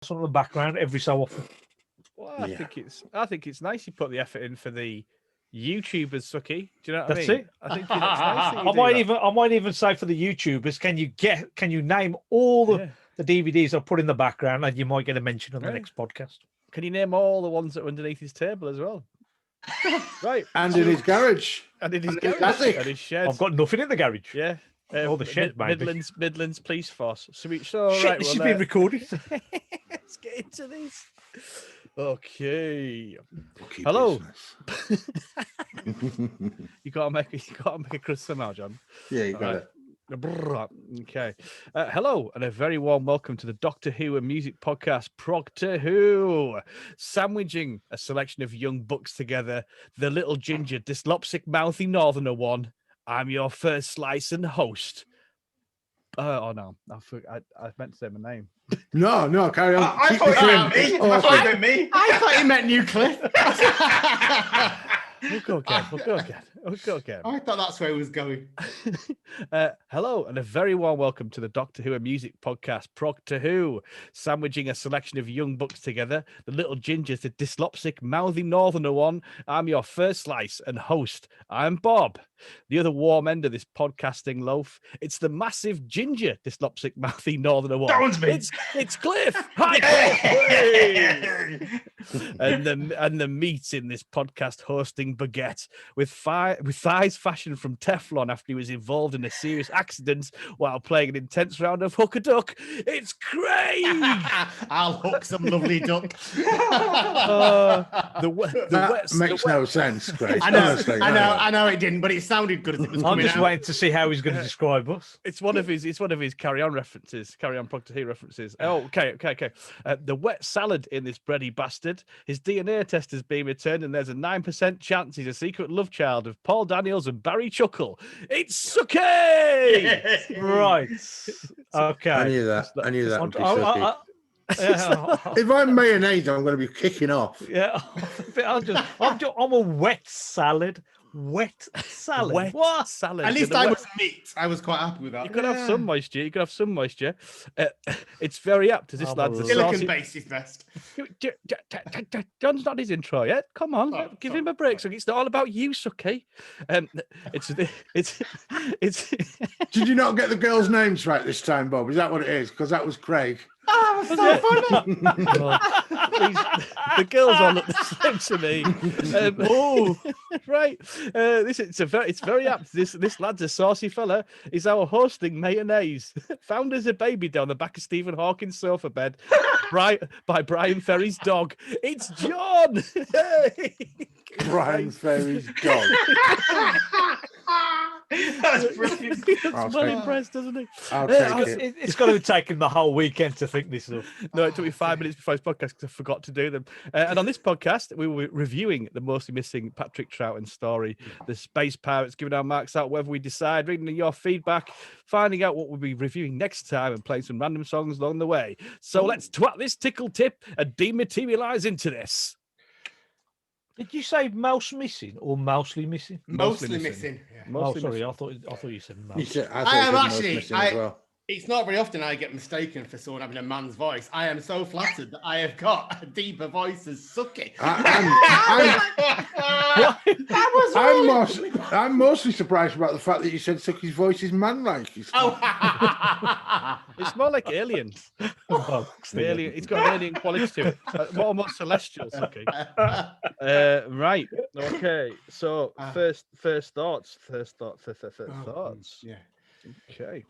on the background every so often. Well, I think it's nice you put the effort in for the YouTubers, Suki. Do you know what That's I mean? it. I think it's nice that you I might even say for the YouTubers, can you name all the DVDs I put in the background, and you might get a mention on the next podcast. Can you name all the ones that are underneath his table as well? Right. And in his garage. And in his garage. And his shed. I've got nothing in the garage. Yeah. The shed, maybe. Midlands Police Force. So Shit, right, this is being recorded. Let's get into this. Okay. Hello. you gotta make a crust somehow, John. Yeah, you got it. Okay. Hello, and a very warm welcome to the Doctor Who and music podcast, Progtor Who, sandwiching a selection of young bucks together. The little ginger, dyslopsic, mouthy northerner one. I'm your first slice and host. Oh no, I meant to say my name. No, carry on. I thought it meant me. I thought you meant Nuclear. We'll go again. I thought that's where it was going. Hello, and a very warm welcome to the Doctor Who and music podcast, Progtor Who, sandwiching a selection of young bucks together. The little gingers, the dyslopsic, mouthy northerner one. I'm your first slice and host. I'm Bob, the other warm end of this podcasting loaf. It's the massive ginger, dyslopsic, mouthy northerner one. That one's me. It's Cliff. Hi. and the meat in this podcast hosting baguette with thighs fashioned from Teflon after he was involved in a serious accident while playing an intense round of hook a duck. It's Craig. I'll hook some lovely duck. Makes no sense, Craig. I know it didn't, but it sounded good as it was coming I'm just out. waiting to see how he's going to describe us. It's one of his Carry On references, Carry On Progtor Who references. Oh, okay. The wet salad in this bready bastard. His DNA test has been returned, and there's a 9% chance he's a secret love child of Paul Daniels and Barry Chuckle. It's Suki! Right. Okay. I knew that would be Suki. Yeah. If I'm mayonnaise, I'm going to be kicking off. Yeah, I'm a wet salad. Wet salad. What salad? At least I was meat. I was quite happy with that. You could have some moisture. It's very apt as this lad's a saucy. Silicon base is best. John's not his intro yet. Come on, give him a break. So it's not all about you, Suki. It's. Did you not get the girls' names right this time, Bob? Is that what it is? Because that was Craig. Oh, that's so funny. The girls all look the same to me. Right. It's very apt. This lad's a saucy fella. He's our hosting mayonnaise. Found as a baby down the back of Stephen Hawking's sofa bed, by Brian Ferry's dog. It's John. Brian Ferry's dog. That's brilliant. He's well impressed, doesn't he? I'll take it. It's got to have taken the whole weekend to think this up. No, it took me 5 minutes before this podcast because I forgot to do them. And on this podcast, we were reviewing the mostly missing Patrick Troughton story, the Space Pirates, giving our marks out whether we decide, reading your feedback, finding out what we'll be reviewing next time, and playing some random songs along the way. So let's twat this tickle tip and dematerialize into this. Did you say mouse missing or mousely missing? Mostly missing. Yeah. Sorry, I thought you said mouse. I am actually. It's not very often I get mistaken for someone having a man's voice. I am so flattered that I have got a deeper voice as Suki. I'm mostly surprised about the fact that you said Suki's voice is man-like. It's more like aliens. It's got an alien quality to it. More celestial, Suki. Right. Okay. So first thoughts. Yeah. Okay.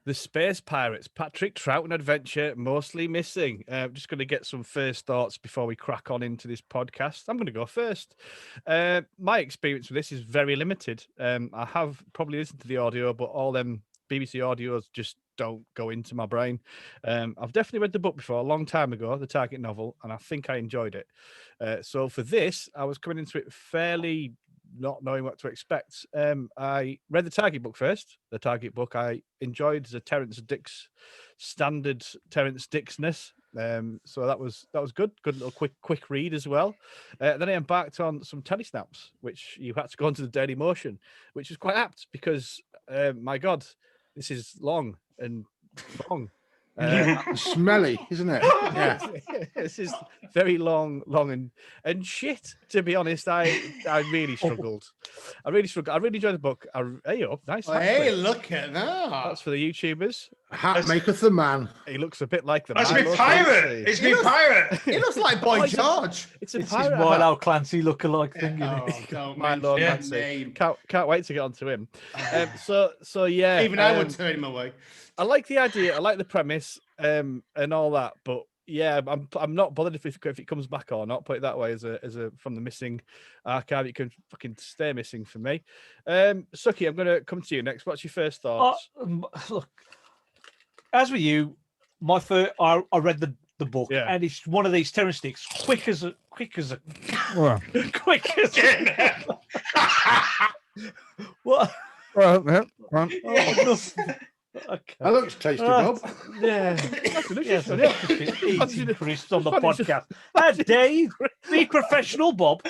The Space Pirates, Patrick Troughton adventure, mostly missing. Just going to get some first thoughts before we crack on into this podcast. I'm going to go first. My experience with this is very limited. I have probably listened to the audio, but all them BBC audios just don't go into my brain. I've definitely read the book before, a long time ago, the Target novel, and I think I enjoyed it. So for this, I was coming into it fairly not knowing what to expect. I read the Target book first. The Target book I enjoyed as a standard Terrence Dicks-ness. So that was good little quick read as well. Then I embarked on some telesnaps, which you had to go onto the Daily Motion, which is quite apt because my God, this is long. Smelly, isn't it? Yeah. This is very long and shit. To be honest, I really struggled. I really enjoyed the book. Hey, up, nice. Oh, hat, hey, Chris. look at that. That's for the YouTubers. Hat maketh the man. He looks a bit like the That's man. me pirate. It's me pirate. He looks like Boy George. It's a It's his pirate. Milo Clancy lookalike thing. Oh, Isn't it? don't My mention Lord his Nancy. name. Can't wait to get onto him. So yeah. Even I would turn him away. I like the idea. I like the premise, and all that. But yeah, I'm not bothered if it comes back or not. Put it that way, as a from the missing archive, it can fucking stay missing for me. Suki, I'm going to come to you next. What's your first thoughts? Look, as with you, I read the book, and it's one of these terror sticks, quick as a. What? Okay. That looks tasty, Bob. Yeah. Delicious. Eating crisps on the podcast. How dare you? Be professional, Bob.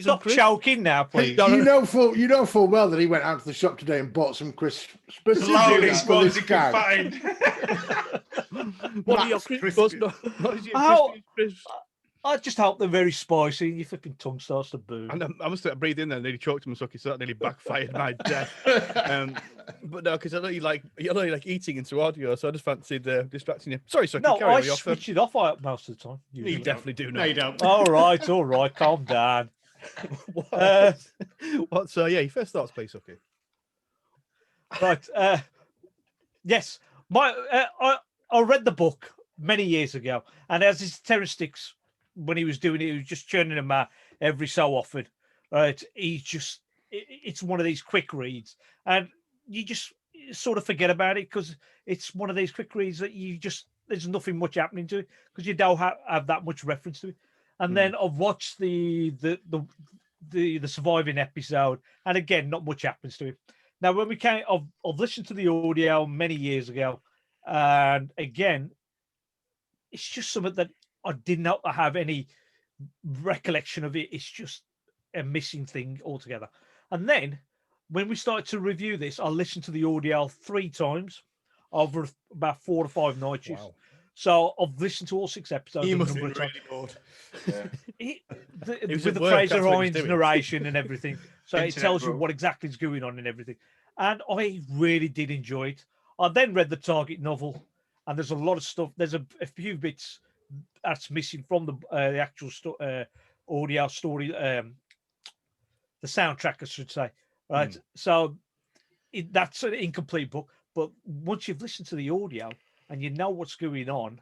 Stop choking now, please. You know full well that he went out to the shop today and bought some crisps. The loudest ones he could find. What are your crisps? I just hope they're very spicy and your flipping tongue starts to burn. And I must have breathed in there and nearly choked him, Suki, so that nearly backfired my death. But no, because I know you like eating into audio, so I just fancied distracting you. Sorry, Suki. No, carry I on, switch it off most of the time. You definitely do No, now. you don't. All right, calm down. What? So yeah, your first thoughts, please, Suki. Right. Yes, I read the book many years ago, and as his terror sticks, when he was doing it, he was just churning them out every so often. Right? It's one of these quick reads, and you just sort of forget about it because it's one of these quick reads that there's nothing much happening to it because you don't have that much reference to it. And then I've watched the surviving episode, and again, not much happens to it. Now, when I've listened to the audio many years ago, and again, it's just something that I did not have any recollection of it. It's just a missing thing altogether. And then when we started to review this, I listened to the audio 3 times over about 4 to 5 night shifts. Wow. So I've listened to all 6 episodes. You must be really bored. With the Fraser Hines narration and everything. So it tells you what exactly is going on and everything. And I really did enjoy it. I then read the target novel, and there's a lot of stuff. There's a few bits that's missing from the actual audio story, the soundtrack, I should say. Right. So that's an incomplete book. But once you've listened to the audio and you know what's going on,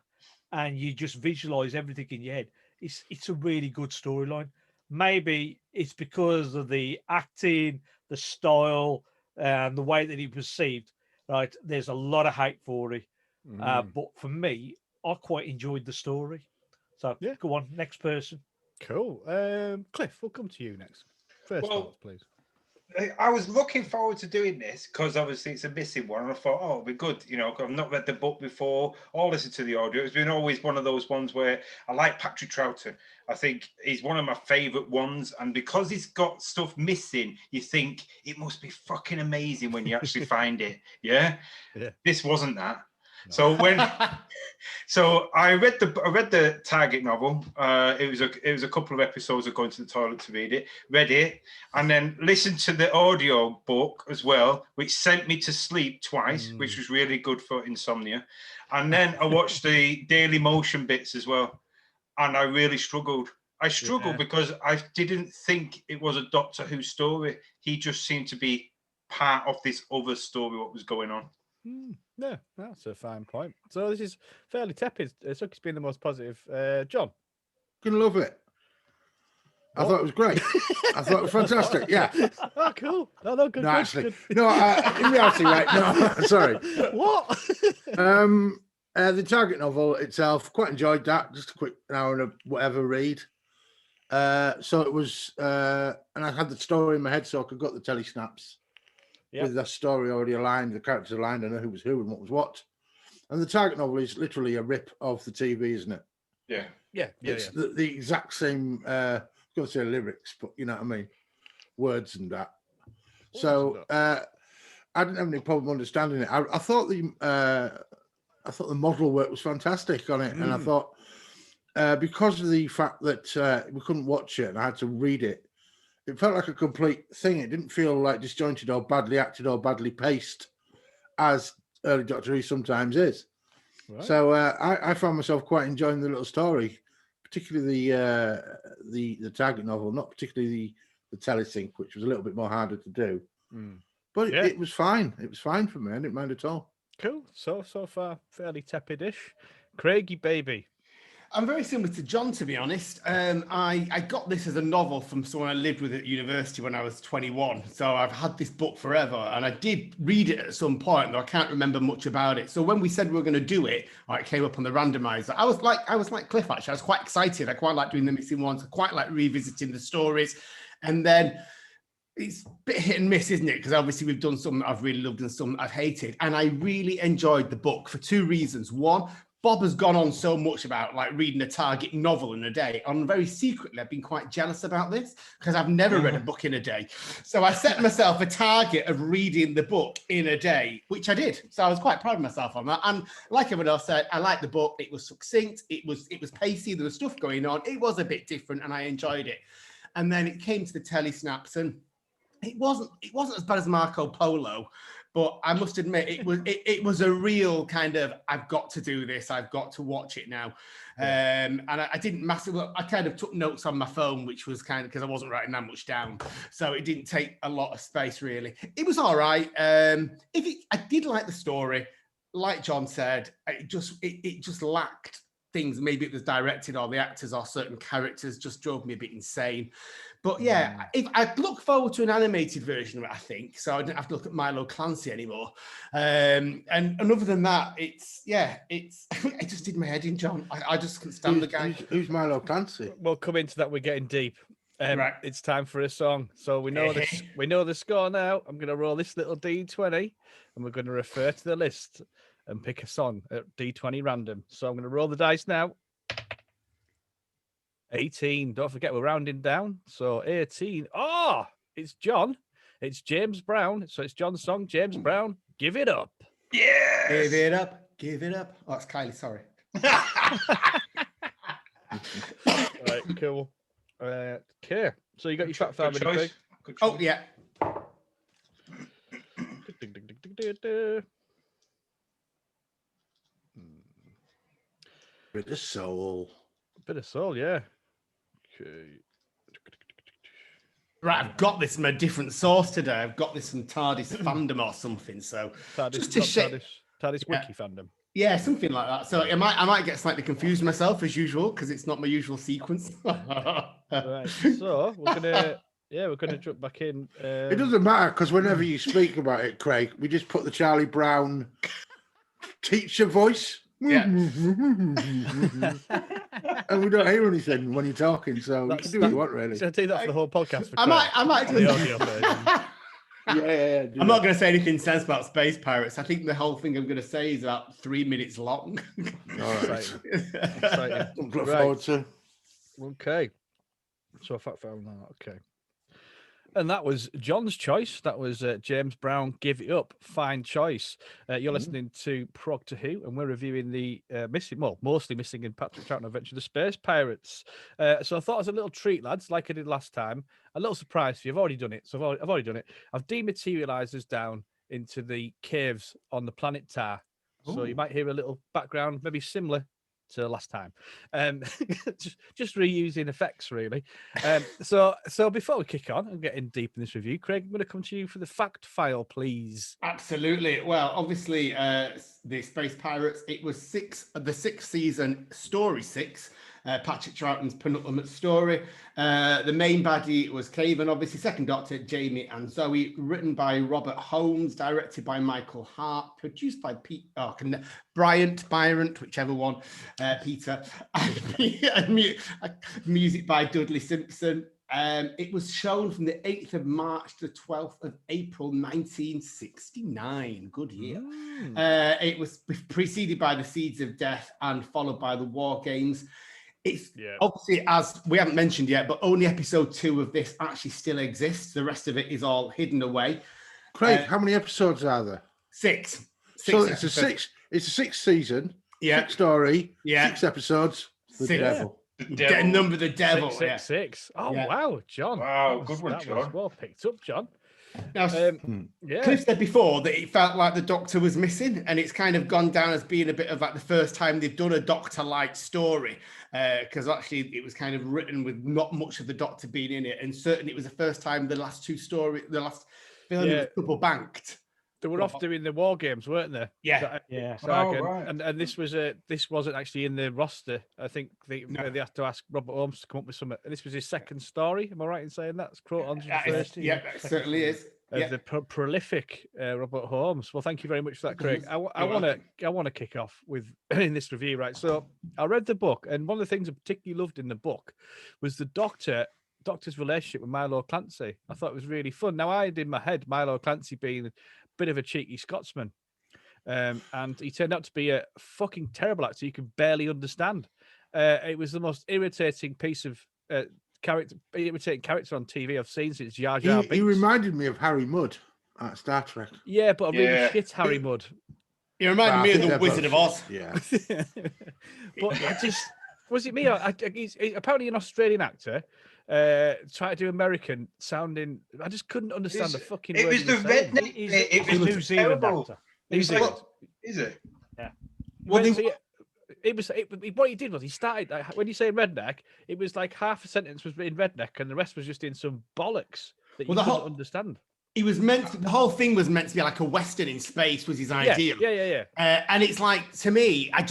and you just visualize everything in your head, it's a really good storyline. Maybe it's because of the acting, the style, and the way that he perceived. Right. There's a lot of hate for it. But for me, I quite enjoyed the story. So yeah, go on, next person. Cool. Cliff, we'll come to you next. First thoughts, please. I was looking forward to doing this because obviously it's a missing one, and I thought, it'll be good. You know, I've not read the book before or listened to the audio. It's been always one of those ones where I like Patrick Troughton. I think he's one of my favourite ones, and because he's got stuff missing, you think it must be fucking amazing when you actually find it. Yeah? This wasn't that. No. So I read the target novel. It was a couple of episodes of going to the toilet to read it, and then listened to the audio book as well, which sent me to sleep twice, which was really good for insomnia. And then I watched the Daily Motion bits as well, and I really struggled. I struggled because I didn't think it was a Doctor Who story. He just seemed to be part of this other story, what was going on. Yeah, that's a fine point. So this is fairly tepid. Suki's been the most positive. John? Gonna love it. I thought it was great. I thought it was fantastic. Yeah. Oh, cool. No, good. No, actually, good. no. In reality, right? No, sorry. What? The target novel itself, quite enjoyed that. Just a quick hour and a whatever read. So it was, and I had the story in my head, so I could got the telly snaps. With the story already aligned, the characters aligned, I know who was who and what was what. And the target novel is literally a rip of the TV, isn't it? Yeah. It's the exact same, I was going to say lyrics, but you know what I mean? Words and that. So I didn't have any problem understanding it. I thought I thought the model work was fantastic on it, and I thought because of the fact that we couldn't watch it and I had to read it, it felt like a complete thing. It didn't feel like disjointed or badly acted or badly paced, as early Doctor Who sometimes is. Right. So I found myself quite enjoying the little story, particularly the target novel, not particularly the telesync, which was a little bit more harder to do. But it was fine. It was fine for me. I didn't mind at all. Cool. So far, fairly tepid-ish. Craigie, baby. I'm very similar to John, to be honest. I got this as a novel from someone I lived with at university when I was 21. So I've had this book forever, and I did read it at some point, though I can't remember much about it. So when we said we were going to do it, or it came up on the randomizer, I was like Cliff, actually. I was quite excited. I quite like doing the missing ones. I quite like revisiting the stories. And then it's a bit hit and miss, isn't it? Because obviously we've done some I've really loved and some I've hated. And I really enjoyed the book for two reasons. One, Bob has gone on so much about like reading a target novel in a day. And very secretly, I've been quite jealous about this because I've never read a book in a day. So I set myself a target of reading the book in a day, which I did. So I was quite proud of myself on that. And like everyone else said, I liked the book. It was succinct. It was pacey. There was stuff going on. It was a bit different and I enjoyed it. And then it came to the telesnaps and it wasn't as bad as Marco Polo. But I must admit, it was a real kind of, I've got to do this. I've got to watch it now. And I didn't massively, I kind of took notes on my phone, which was kind of, because I wasn't writing that much down. So it didn't take a lot of space, really. It was all right. I did like the story. Like John said, it just lacked things. Maybe it was directed or the actors or certain characters just drove me a bit insane. But yeah, if I look forward to an animated version of it, I think, so I don't have to look at Milo Clancy anymore. And other than that, it just did my head in, John. I just couldn't stand the guy. Who's Milo Clancy? We'll come into that. We're getting deep. Right. It's time for a song. So we know this. We know the score now. I'm going to roll this little D20, and we're going to refer to the list and pick a song at D20 random. So I'm going to roll the dice now. 18. Don't forget, we're rounding down. So 18. Oh, it's John. It's James Brown. So it's John's song. James Brown, Give It Up. Yes. Give it up. Give it up. Oh, it's Kylie. Sorry. Right, cool. Okay. So you got your fact file ready, Craig? Oh, yeah. Bit of soul. Bit of soul, yeah. Okay. Right, I've got this from a different source today. I've got this from TARDIS fandom or something. So TARDIS Wiki fandom. Yeah, something like that. So I might get slightly confused myself as usual because it's not my usual sequence. Right. So we're gonna jump back in. It doesn't matter because whenever you speak about it, Craig, we just put the Charlie Brown teacher voice. Yeah. And we don't hear anything when you're talking, so you can do what you want, really. Should I do that for the whole podcast? I might do the audio version. Yeah. I'm not going to say anything sense about space pirates. I think the whole thing I'm going to say is about 3 minutes long. All right. Exciting. Look forward to. Okay. So I found that. Okay. And that was John's choice. That was James Brown, Give It Up. Fine choice. You're listening to Progtor Who, and we're reviewing the mostly missing in Patrick Troughton Adventure, the Space Pirates. So I thought as a little treat, lads, like I did last time, a little surprise for you. I've already done it. So I've already done it. I've dematerialized us down into the caves on the planet Tar. So you might hear a little background, maybe similar to last time. Just reusing effects, really. So before we kick on and get in deep in this review, Craig, I'm going to come to you for the fact file, please. Absolutely. Well, obviously, the Space Pirates, it was the sixth season, story 6. Patrick Troughton's penultimate story. The main baddie was Caven, obviously. Second Doctor, Jamie and Zoe. Written by Robert Holmes, directed by Michael Hart, produced by Bryant, whichever one, Peter. Music by Dudley Simpson. It was shown from the 8th of March to the 12th of April, 1969. Good year. It was preceded by The Seeds of Death and followed by The War Games. It's obviously, as we haven't mentioned yet, but only episode 2 of this actually still exists. The rest of it is all hidden away. Craig, how many episodes are there? 6. So it's a It's a 6th season, Yeah. 6 story, Yeah. 6 episodes. The Six. Devil. Number the Devil. 666. Oh, Yeah. wow, John. Wow, That good one, that was John. well picked up, John. Now, Yeah. Cliff said before that it felt like the Doctor was missing, and it's kind of gone down as being a bit of like the first time they've done a Doctor-like story, because actually it was kind of written with not much of the Doctor being in it, and certainly it was the first time the last film was double banked. They were off doing the war games, weren't they? Yeah. Yeah. Saga. right. And this wasn't actually in the roster. I think they had to ask Robert Holmes to come up with something. And this was his second story. Am I right in saying that's Croton's first? Yeah, that certainly is. The prolific Robert Holmes. Well, thank you very much for that, Craig. I want to kick off with in this review, right? So I read the book, and one of the things I particularly loved in the book was the Doctor's relationship with Milo Clancy. I thought it was really fun. Now, I had in my head Milo Clancy being a bit of a cheeky Scotsman, and he turned out to be a fucking terrible actor you could barely understand. It was the most irritating piece of irritating character on TV I've seen since Jar Jar Binks. He reminded me of Harry Mudd at Star Trek. Yeah, but a really shit Harry Mudd. He reminded me of the Wizard of Oz. Yeah. But was it me? He's apparently an Australian actor. Try to do American sounding. I just couldn't understand the fucking. It word was he the saying. redneck. It was New Zealand terrible. actor. New Zealand. Is it? Yeah. Well, what he did was he started when you say redneck, it was like half a sentence was in redneck and the rest was just in some bollocks that you couldn't understand. He was the whole thing was meant to be like a Western in space was his idea. Yeah. And it's like, to me, I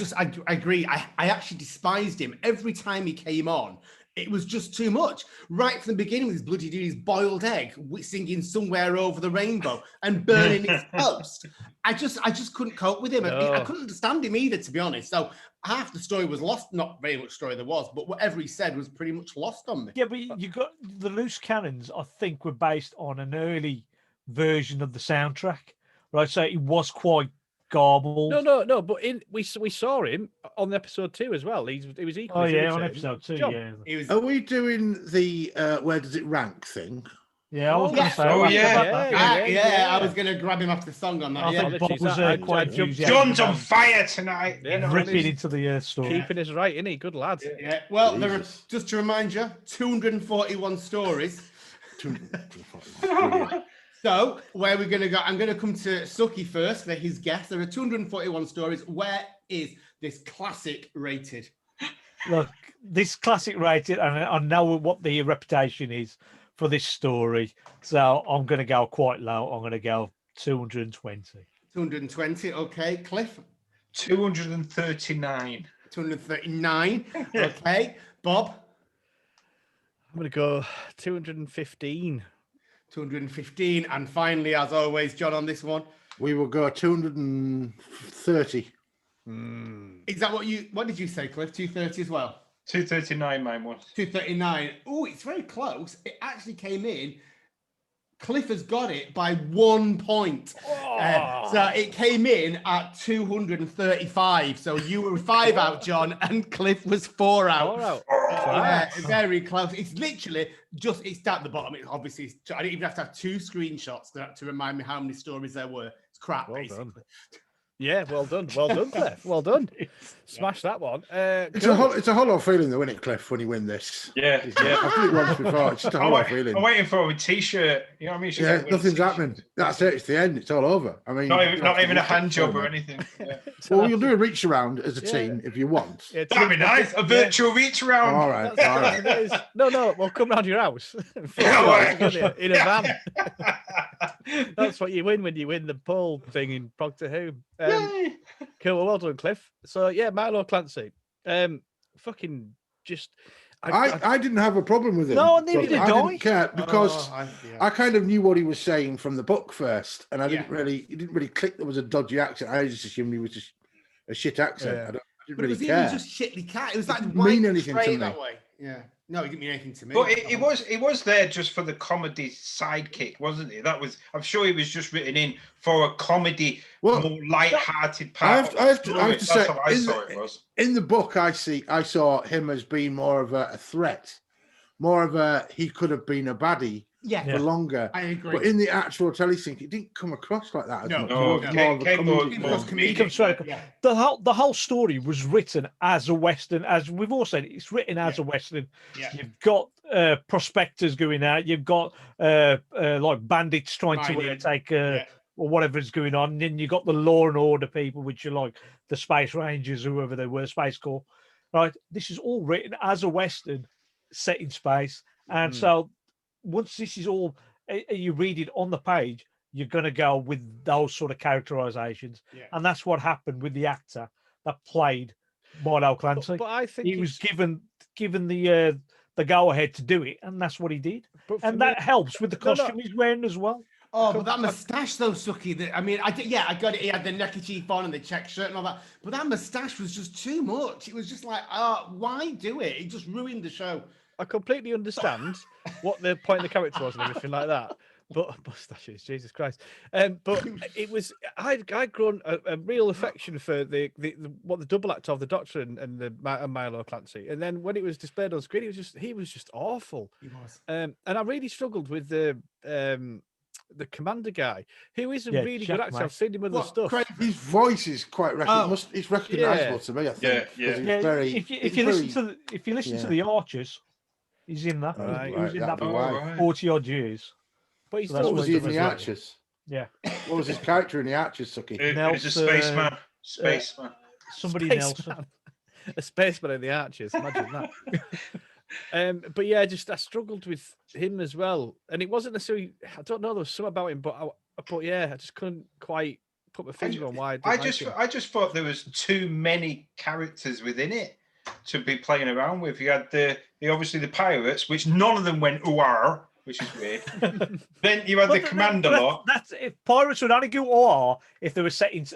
agree. I actually despised him every time he came on. It was just too much. Right from the beginning with his bloody dude, his boiled egg, singing Somewhere Over the Rainbow and burning his toast. I just couldn't cope with him. No. I couldn't understand him either, to be honest. So half the story was lost. Not very much story there was, but whatever he said was pretty much lost on me. Yeah, but you got the loose cannons, I think, were based on an early version of the soundtrack. Right. So it was quite garbled. No, but we saw him on episode 2 as well. He was equally. Oh yeah, on episode 2. John, Yeah. Are we doing the where does it rank thing? Yeah, I was going to say. Oh, yeah. I was going to grab him after the song on that. I Yeah. think Bob was quite enthusiastic. John's on fire tonight. Yeah, You know, ripping into the story. keeping us right, isn't he? Good lad. Yeah. Well, there are, just to remind you, 241 stories. So where we're going to go, I'm going to come to Suky first for his guess. There are 241 stories. Where is this classic rated? Look, this classic rated, and I know what the reputation is for this story. So I'm going to go quite low. I'm going to go 220. 220. Okay. Cliff? 239. 239. Okay. Bob? I'm going to go 215. 215. And finally, as always, John on this one. We will go 230. Is that what did you say, Cliff? 230 as well? 239, mine was. 239. Oh, it's very close. It actually came in. Cliff has got it by 1 point. So it came in at 235. So you were 5 out, John, and Cliff was 4 out. Very close. It's literally it's down at the bottom. It obviously, I didn't even have to have 2 screenshots to remind me how many stories there were. It's crap, Well basically. done. Yeah, well done, Cliff. Well done. Smash that one. It's a hollow feeling, though, isn't it, Cliff, when you win this? Yeah. I've done it once before. It's just a hollow feeling. I'm waiting for a t-shirt. You know what I mean? It's just Yeah, like nothing's happening. That's it. It's the end. It's all over. I mean, not even a hand job or anything. Yeah. Well, you'll do a reach around as a team if you want. Yeah, That'd be nice. A virtual reach around. All right. All right. No, we'll come round your house in a van. That's what you win when you win the poll thing in Progtor Who. Cool, well done, Cliff. So yeah, Milo Clancy. Fucking just. I didn't have a problem with him. No, neither did I. I. Didn't care because I kind of knew what he was saying from the book first, and it didn't really click. There was a dodgy accent. I just assumed he was just a shit accent. Yeah. I didn't But really it was care. even just shitly cat. It was like didn't white mean anything to straight me. that way. Yeah. No, it didn't mean anything to me. But it was there just for the comedy sidekick, wasn't it? I'm sure he was just written in for a comedy, more light-hearted part. I have to say, That's how I saw it was. In the book, I saw him as being more of a threat, more of a he could have been a baddie for longer. I agree. But in the actual telesync, it didn't come across like that as much. No, It was more of a comedic. The whole story was written as a Western, as we've all said, it's written as a Western. Yeah. You've got prospectors going out, you've got like bandits trying to take or whatever's going on, and then you got the law and order people, which are like the Space Rangers, whoever they were, Space Corps. Right, this is all written as a Western set in space, and so once this is all you read it on the page, you're going to go with those sort of characterizations, and that's what happened with the actor that played Milo Clancy. But I think he was given the go ahead to do it, and that's what he did, and that helps with the costume he's wearing as well. Oh, but that moustache though, Suky. I got it. He had the neckerchief on and the check shirt and all that. But that moustache was just too much. It was just like, why do it? It just ruined the show. I completely understand what the point of the character was and everything like that. But mustaches, Jesus Christ! But it was I'd grown a real affection for the double act of the Doctor and Milo Clancy, and then when it was displayed on screen, he was just awful. He was, and I really struggled with the commander guy, who is a really good actor. I've seen him with other stuff. His voice is quite it's recognisable to me. I think. If you listen to the Archers, he's in that. He was in that for 40 odd years. But he's what was he in the Archers? Yeah. What was his character in the Archers, Suky? He's a spaceman. Somebody Nelson. A spaceman in the Archers. Imagine that. But yeah, I struggled with him as well, and it wasn't necessarily. I don't know. There was something about him, but I just couldn't quite put my finger on why. I just thought there was too many characters within it to be playing around with. You had obviously the pirates, which none of them went ooh, which is weird. Then you had the commander lot. That's if pirates would only go ooh if they were set in,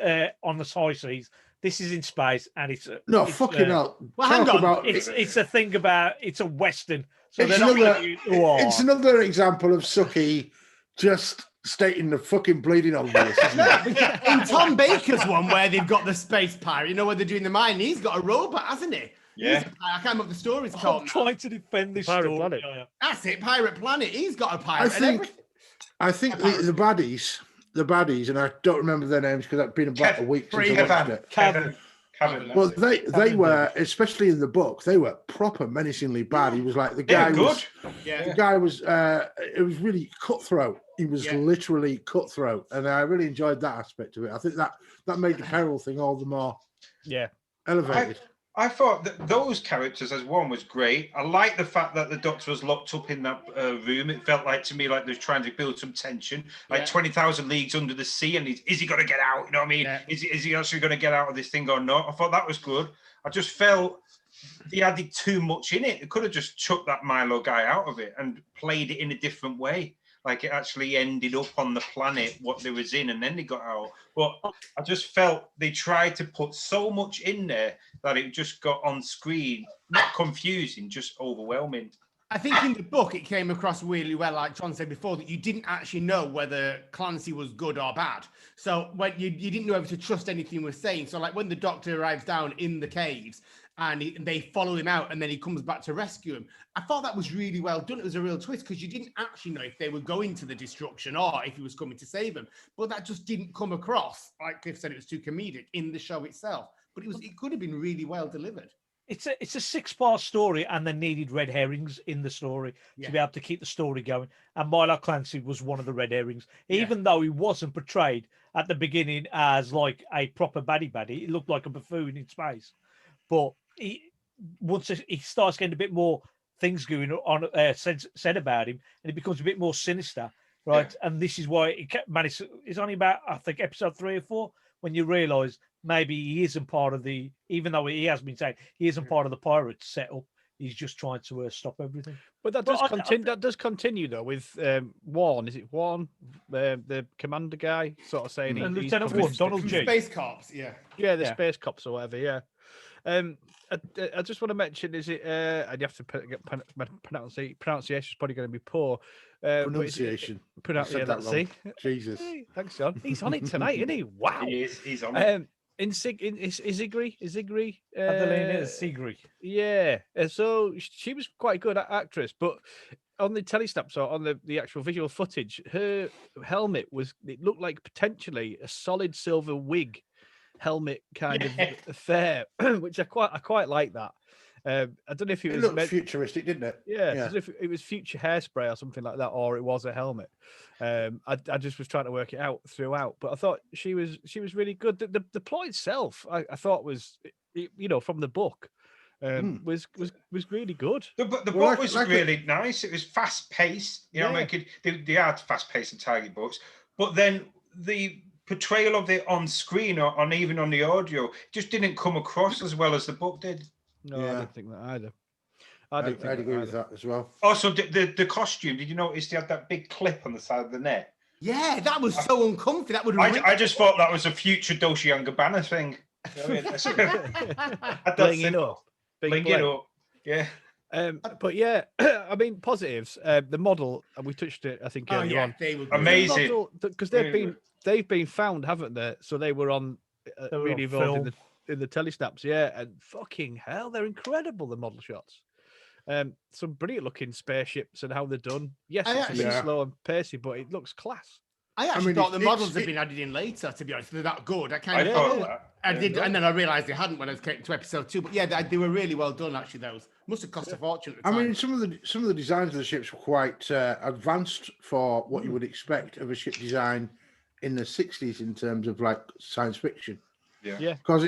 on the high seas. This is in space, and it's fucking hell. Well, hang on. It's a thing about it's a Western. So it's another example of Suky just stating the fucking bleeding obvious, isn't it? In Tome Baker's one where they've got the space pirate, where they're doing the mine, he's got a robot, hasn't he? Yeah. I can't remember what the story's called. I'm trying to defend this Pirate story. Planet. That's it, Pirate Planet. He's got a pirate. I think the baddies, and I don't remember their names because it's been about a week since I watched it. Kevin. Well, they were, especially in the book, they were proper menacingly bad. He was like the guy was. Yeah. The guy was. It was really cutthroat. He was literally cutthroat, and I really enjoyed that aspect of it. I think that made the peril thing all the more. Elevated. I thought that those characters as one was great. I like the fact that the Doctor was locked up in that room. It felt like to me like they were trying to build some tension, like 20,000 leagues under the sea. And is he going to get out? You know what I mean? Yeah. Is he actually going to get out of this thing or not? I thought that was good. I just felt they added too much in it. They could have just chucked that Milo guy out of it and played it in a different way. Like it actually ended up on the planet, what they was in, and then they got out. But I just felt they tried to put so much in there that it just got on screen, not confusing, just overwhelming. I think in the book it came across really well, like John said before, that you didn't actually know whether Clancy was good or bad. So when you didn't know whether to trust anything he was saying. So like when the Doctor arrives down in the caves and they follow him out and then he comes back to rescue him, I thought that was really well done. It was a real twist because you didn't actually know if they were going to the destruction or if he was coming to save them. But that just didn't come across, like Cliff said, it was too comedic in the show itself. But it could have been really well delivered. It's a 6-part story, and they needed red herrings in the story to be able to keep the story going. And Milo Clancy was one of the red herrings, even though he wasn't portrayed at the beginning as like a proper baddie. He looked like a buffoon in space. But once he starts getting a bit more things going on said about him, and it becomes a bit more sinister, right? Yeah. And this is why it kept managed. It's only about, I think, episode 3 or 4 when you realise maybe he isn't part of the, even though he has been saying he isn't part of the pirate setup, he's just trying to stop everything. But that does continue though with Warren. Is it Warren, the commander guy, sort of saying and Lieutenant Warren, Donald G. Space Cops, the Space Cops or whatever, I just want to mention, is it? And you have to get pronunciation is probably going to be poor. Pronunciation. Jesus. Hey, thanks, John. He's on it tonight, isn't he? Wow. He's on it. Isigri. Adelina Isigri. Yeah. So she was quite a good actress, but on the telesnaps or on the actual visual footage, her helmet it looked like potentially a solid silver wig helmet kind of affair, which I quite like that. I don't know if it looked futuristic, didn't it? Yeah, I don't know if it was future hairspray or something like that, or it was a helmet. I just was trying to work it out throughout, but I thought she was really good. The plot itself, I thought was, from the book, was really good. The book was really nice. It was fast paced. I mean, they are fast paced and target books, but then the portrayal of it on screen or even on the audio just didn't come across as well as the book did. No, I don't think that either. I'd agree with that as well. Also, the costume. Did you notice they had that big clip on the side of the neck? Yeah, that was so uncomfy. That would. I just thought that was a future Dolce & Gabbana thing. Bling it up. Bling it up. Yeah. But yeah, I mean positives. The model, and we touched it, I think, earlier on. They were amazing because they've been found, haven't they? So they were on really involved in the telesnaps, and fucking hell, they're incredible. The model shots, some brilliant looking spaceships and how they're done. Yes, it's a bit slow and pacey, but it looks class. I thought the models had been added in later. To be honest, they're that good. I did, and then I realised they hadn't when I came to episode 2. But yeah, they were really well done. Actually, those must have cost a fortune at the time. I mean, some of the designs of the ships were quite advanced for what you would expect of a ship design in the 60s in terms of like science fiction. Yeah. Because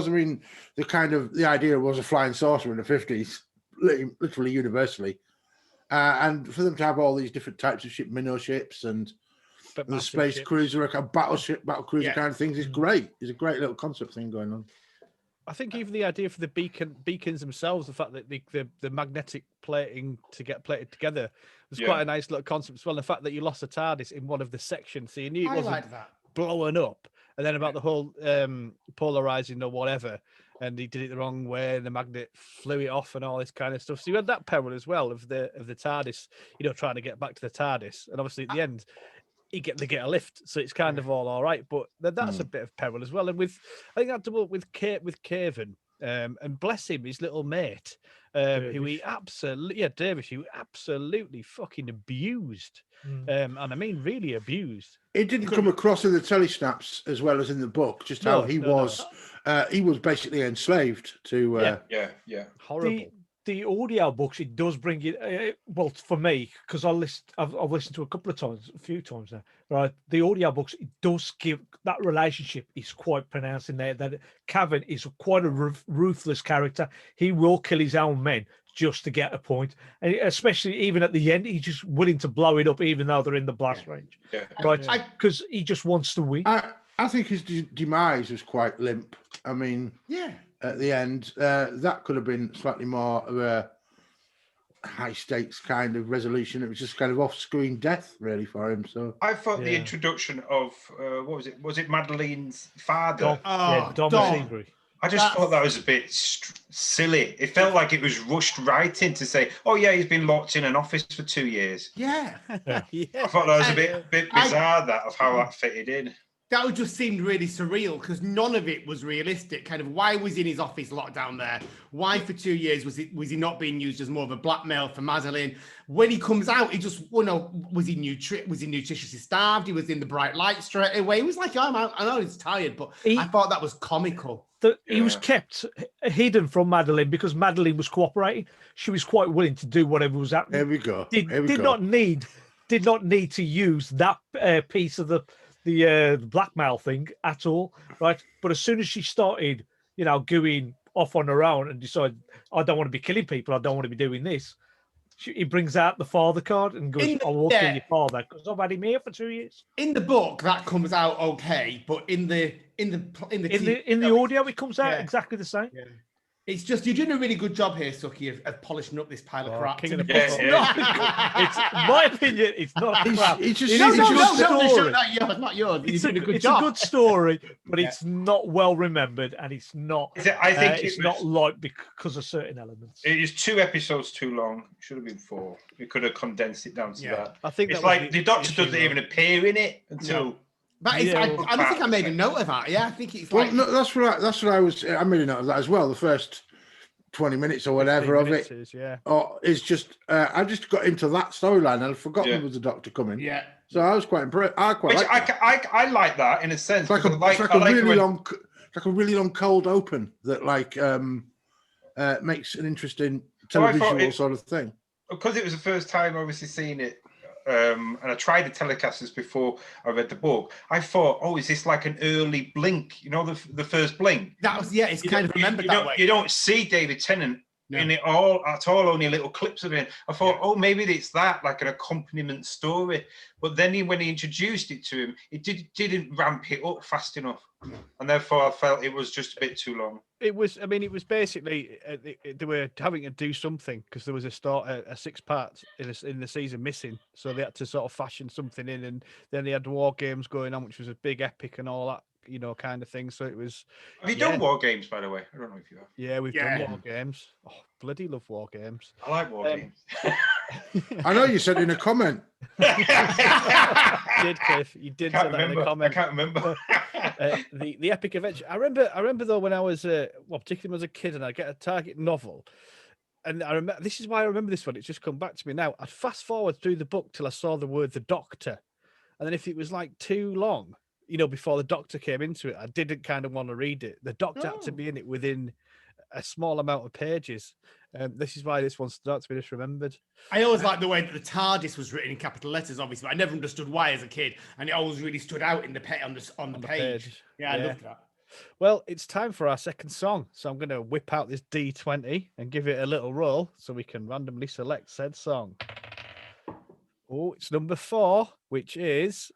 I mean, the idea was a flying saucer in the 50s, literally universally, and for them to have all these different types of ship, minnow ships and the space cruiser, a battle cruiser kind of things is great. It's a great little concept thing going on. I think even the idea for the beacons themselves, the fact that the magnetic plating to get plated together was quite a nice little concept as well. The fact that you lost a TARDIS in one of the sections, so you knew it wasn't blowing up. And then about the whole polarizing or whatever, and he did it the wrong way, and the magnet flew it off, and all this kind of stuff. So you had that peril as well of the TARDIS, trying to get back to the TARDIS, and obviously at the end, they get a lift, so it's kind of all right. But that's a bit of peril as well. And I think that double with Caven, and bless him, his little mate, who he absolutely, Davis, who absolutely fucking abused, and I mean really abused. It didn't come across in the telesnaps as well as in the book, just how he was. He was basically enslaved to. Horrible. The audio books, it does bring it. Well, for me, because I've listened to a few times now. Right, the audio books, it does give that relationship is quite pronounced in there. That Cavan is quite a ruthless character. He will kill his own men just to get a point, and especially even at the end, he's just willing to blow it up, even though they're in the blast range. Right, because he just wants to win. I think his demise was quite limp. I mean, at the end, that could have been slightly more of a high stakes kind of resolution. It was just kind of off-screen death, really, for him. So I thought the introduction of what was it? Was it Madeleine's father? Dom Seabury. I just thought that was a bit silly. It felt like it was rushed writing to say, "Oh yeah, he's been locked in an office for 2 years." Yeah. I thought that was a bit bizarre of how that fitted in. That just seemed really surreal because none of it was realistic. Kind of why was he in his office locked down there? Why for 2 years was he not being used as more of a blackmail for Madeleine? When he comes out, he just was he nutritiously starved? He was in the bright light straight away. He was like, I know he's tired, but I thought that was comical. He was kept hidden from Madeleine because Madeleine was cooperating. She was quite willing to do whatever was happening. There we go. Did not need to use that piece of the blackmail thing at all, right? But as soon as she started, going off on her own and decided, I don't want to be killing people, I don't want to be doing this, he brings out the father card and goes, I will kill your father because I've had him here for 2 years. In the book, that comes out okay, but in the audio, it comes out exactly the same. Yeah. It's just you're doing a really good job here, Suky, of polishing up this pile of crap. It's my opinion. It's not crap. It's not yours. It's a good story, but it's not well remembered, and it's not. I think it's not liked because of certain elements. It is 2 episodes too long. It should have been 4. We could have condensed it down to that. I think it's like the Doctor doesn't even appear in it until. No. But I don't think I made a note of that. Yeah, I think it's that's what I was. I made a note of that as well. The first 20 minutes or whatever of it. Or it's just, I just got into that storyline and I'd forgotten there was a doctor coming. Yeah. So I was quite impressed. I like that in a sense. It's like a really long cold open that makes an interesting televisual sort of thing. Because it was the first time obviously seeing it, and I tried the telecasters before I read the book. I thought, is this like an early Blink? You know, the first Blink. That was it's kind of remembered that way. You don't see David Tennant in it all at all. Only little clips of it. I thought, maybe it's that like an accompaniment story. But then when he introduced it to him, it didn't ramp it up fast enough, and therefore I felt it was just a bit too long. It was basically they were having to do something because there was a 6 parts in the season missing, so they had to sort of fashion something in, and then they had war games going on, which was a big epic and all that, kind of thing. So it was. Have you done war games, by the way? I don't know if you have. Yeah, we've done war games. Oh, bloody love war games. I like war games. I know you said in a comment. You did, Cliff. You did say that in a comment. I can't remember. The epic adventure. I remember though when I was particularly when I was a kid, and I get a Target novel, and I remember this is why I remember this one. It's just come back to me now. I'd fast forward through the book till I saw the word "the Doctor," and then if it was like too long, before the Doctor came into it, I didn't kind of want to read it. The Doctor had to be in it within a small amount of pages. This is why this one stood out to be just remembered. I always liked the way that the TARDIS was written in capital letters, obviously, but I never understood why as a kid, and it always really stood out in on the page. Yeah, I loved that. Well, it's time for our second song, so I'm going to whip out this D20 and give it a little roll so we can randomly select said song. Oh, it's number 4, which is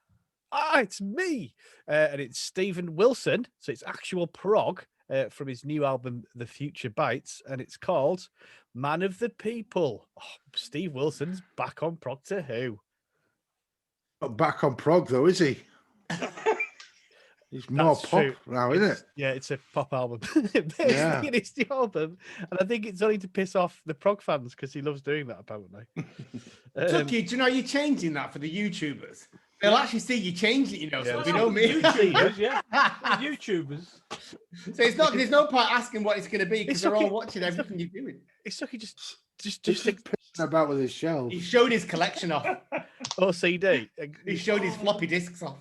it's me, and it's Stephen Wilson, so it's actual prog. From his new album, The Future Bites, and it's called Man of the People. Oh, Steve Wilson's back on Progtor Who. Not back on prog, though, is he? He's more pop now, isn't it? Yeah, it's a pop album. It's the album, and I think it's only to piss off the prog fans because he loves doing that, apparently. Tucky, do you know you're changing that for the YouTubers? They'll actually see you change it, so you know me. YouTubers, YouTubers. So it's not. There's no point asking what it's going to be because they're all watching everything you're doing. It's like he just pissing about with his shelves. He showed his collection off. OCD. He showed his floppy disks off.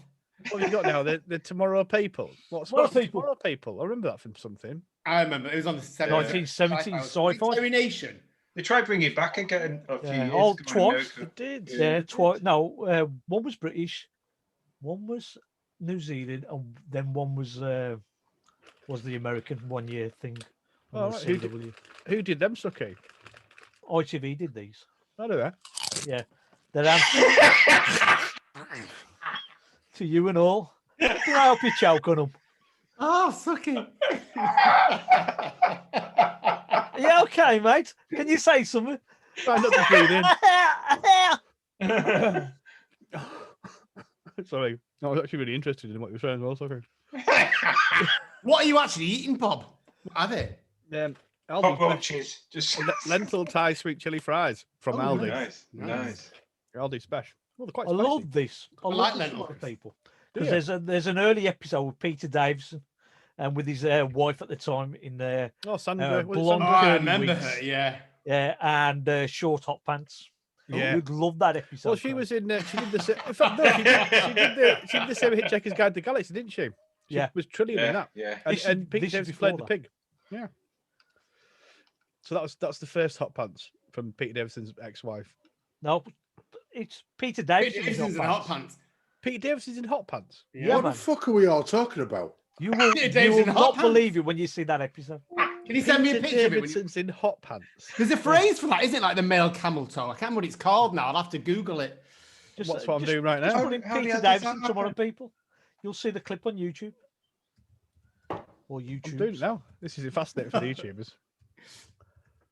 What have you got now? The Tomorrow People. What's Tomorrow People? I remember that from something. I remember it was on the 1970s sci-fi. Nation. They tried bringing it back again a few years. Oh, twice. It did. Yeah, twice. No, one was British, one was New Zealand, and then one was the American 1 year thing. Oh, right. Who did them, Suky? ITV did these. I know that. Yeah. They're to you and all. Can I help you choke on them? Oh, Suky. Yeah, okay, mate. Can you say something? Try not to breathe in. Sorry. I was actually really interested in what you were saying as well. Sorry. What are you actually eating, Bob? What are they? Pop roaches. Just lentil Thai sweet chili fries from Aldi. Nice. Aldi special. Well, they're quite I spicy. love this. I like love lentil people. Because there's an early episode with Peter Davison and with his wife at the time in there. Sandra. Blonde I remember wigs. her, yeah. Yeah, and short hot pants. Yeah, we'd love that episode. Well, she was in. She did the. In fact, no, she did the same Hitchhiker's Guide to the Galaxy, didn't she? She was Trillium in that. Yeah. And Peter Davison played the pig. Yeah. So that's the first hot pants from Peter Davison's ex-wife. No, it's Peter Davison. Peter Davison's in hot pants. Peter Davison's in hot pants. Yeah, what the fuck are we all talking about? You will not believe it when you see that episode. Can you send me a picture of it? Davidson's in hot pants. There's a phrase for that, isn't it? Like the male camel toe. I can't remember what it's called now. I'll have to Google it. That's what I'm doing right now. Just put in Peter Davison, Tomorrow People. You'll see the clip on YouTube. Or YouTube. I'm doing it now. This is fascinating for the YouTubers.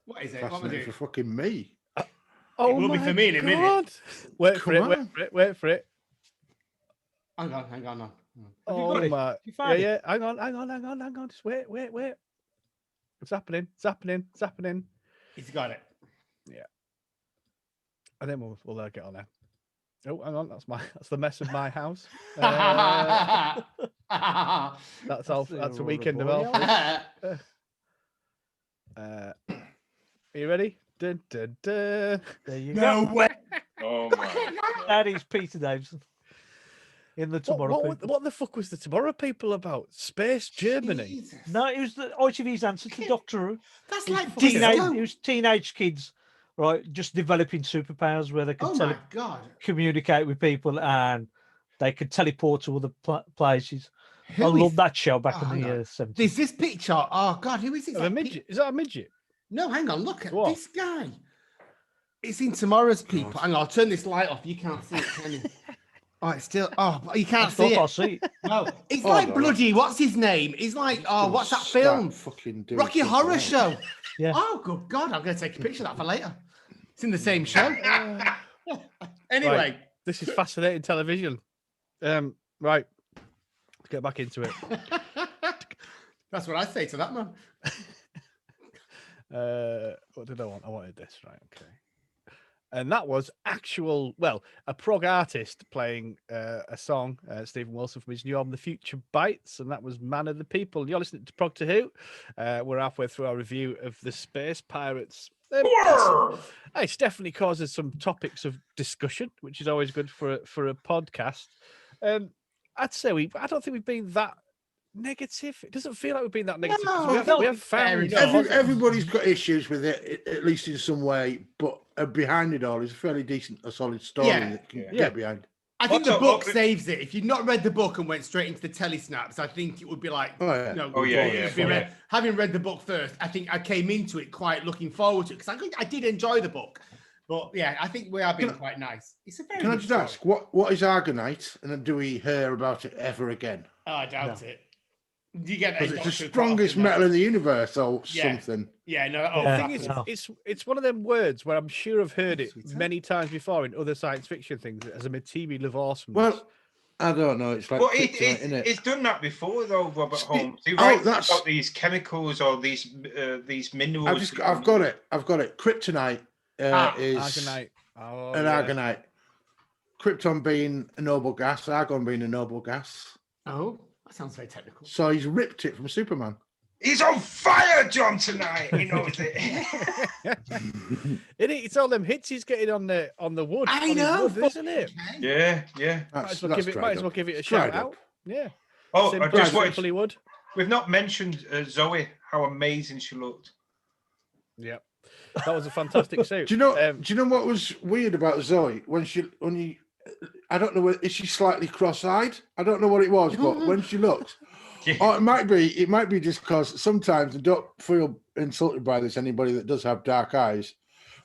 What is it? Fascinating for fucking me. It will be for me in a minute. Wait for it. Hang on. Oh my! Yeah. Hang on. Just wait. It's happening. He's got it. Yeah. And then we'll get on there. Oh, hang on. That's the mess of my house. That's a weekend of Alfred. Are you ready? Dun, dun, dun. There you No go. way. Oh my! That is Peter Davison in the Tomorrow People. What the fuck was the Tomorrow People about? Space Germany? Jesus. No, it was the ITV's answer to Doctor Who. That's It was like teenage. disco. It was teenage kids, right, just developing superpowers where they could Oh my God. communicate with people and they could teleport to other places. Who I is- love that show back Oh, in the hang on. 70s. There's this picture. Oh God, who is it? Of a midget? Is that a midget? No, hang on. Look at What? this guy. It's in Tomorrow's People. Hang on, I'll turn this light off. You can't see it, can you? Oh, it's still. Oh, but you can't see I'll it. see it. No, it's Oh, like no. bloody. What's his name? He's like. Oh, what's that film? Fucking doing Rocky something Horror else. Show. Yeah. Oh, good God! I'm going to take a picture of that for later. It's in the same show. Anyway, Right. This is fascinating television. Right. Let's get back into it. that's what I say to that man. What did I want? I wanted this, right? Okay. And that was a prog artist playing a song, Stephen Wilson, from his new album, The Future Bites, and that was Man of the People. You're listening to Progtor Who. We're halfway through our review of the Space Pirates. It definitely causes some topics of discussion, which is always good for a podcast. I'd say I don't think we've been that negative. It doesn't feel like we've been that negative. 'Cause No, we have found. Everybody's got issues with it, at least in some way. But behind it all is a fairly decent, a solid story Yeah. that can Yeah. get behind. I think What's the up, book look- saves it. If you'd not read the book and went straight into the telesnaps, I think it would be like, Oh, yeah. Oh, yeah, it'd be yeah. having read the book first, I think I came into it quite looking forward to it because I did enjoy the book. But yeah, I think we are being quite nice. It's a very Can I good just story. ask, what is Argonite? And then do we hear about it ever again? Oh, I doubt it. Do you get Because that? it's Doctor the Who quite strongest often, metal in the universe or Yeah. something. Yeah, no. Yeah. Oh, The thing is, No. it's one of them words where I'm sure I've heard it Sweetheart. many times before in other science fiction things as a material of awesomeness. Well, I don't know. It's like Well, kryptonite, isn't it? it's done that before, though, Robert See- Holmes. He oh, writes that's- about these chemicals or these minerals. I've got it. I've got it. Kryptonite is Argonite. Oh, an yeah. Argonite. Krypton being a noble gas, argon being a noble gas. Oh, that sounds very technical. So he's ripped it from Superman. He's on fire, John, tonight. He knows it. It's all them hits he's getting on the wood. I on his know, wood, isn't it? yeah, yeah. Might as well give it a shout out. Yeah. Oh, Simple, I just simple wanted. he would. We've not mentioned Zoe. How amazing she looked. Yeah. That was a fantastic suit. Do you know what was weird about Zoe when I don't know, is she slightly cross-eyed? I don't know what it was, but when she looked, Yeah. or it might be just because sometimes I don't feel insulted by this. Anybody that does have dark eyes,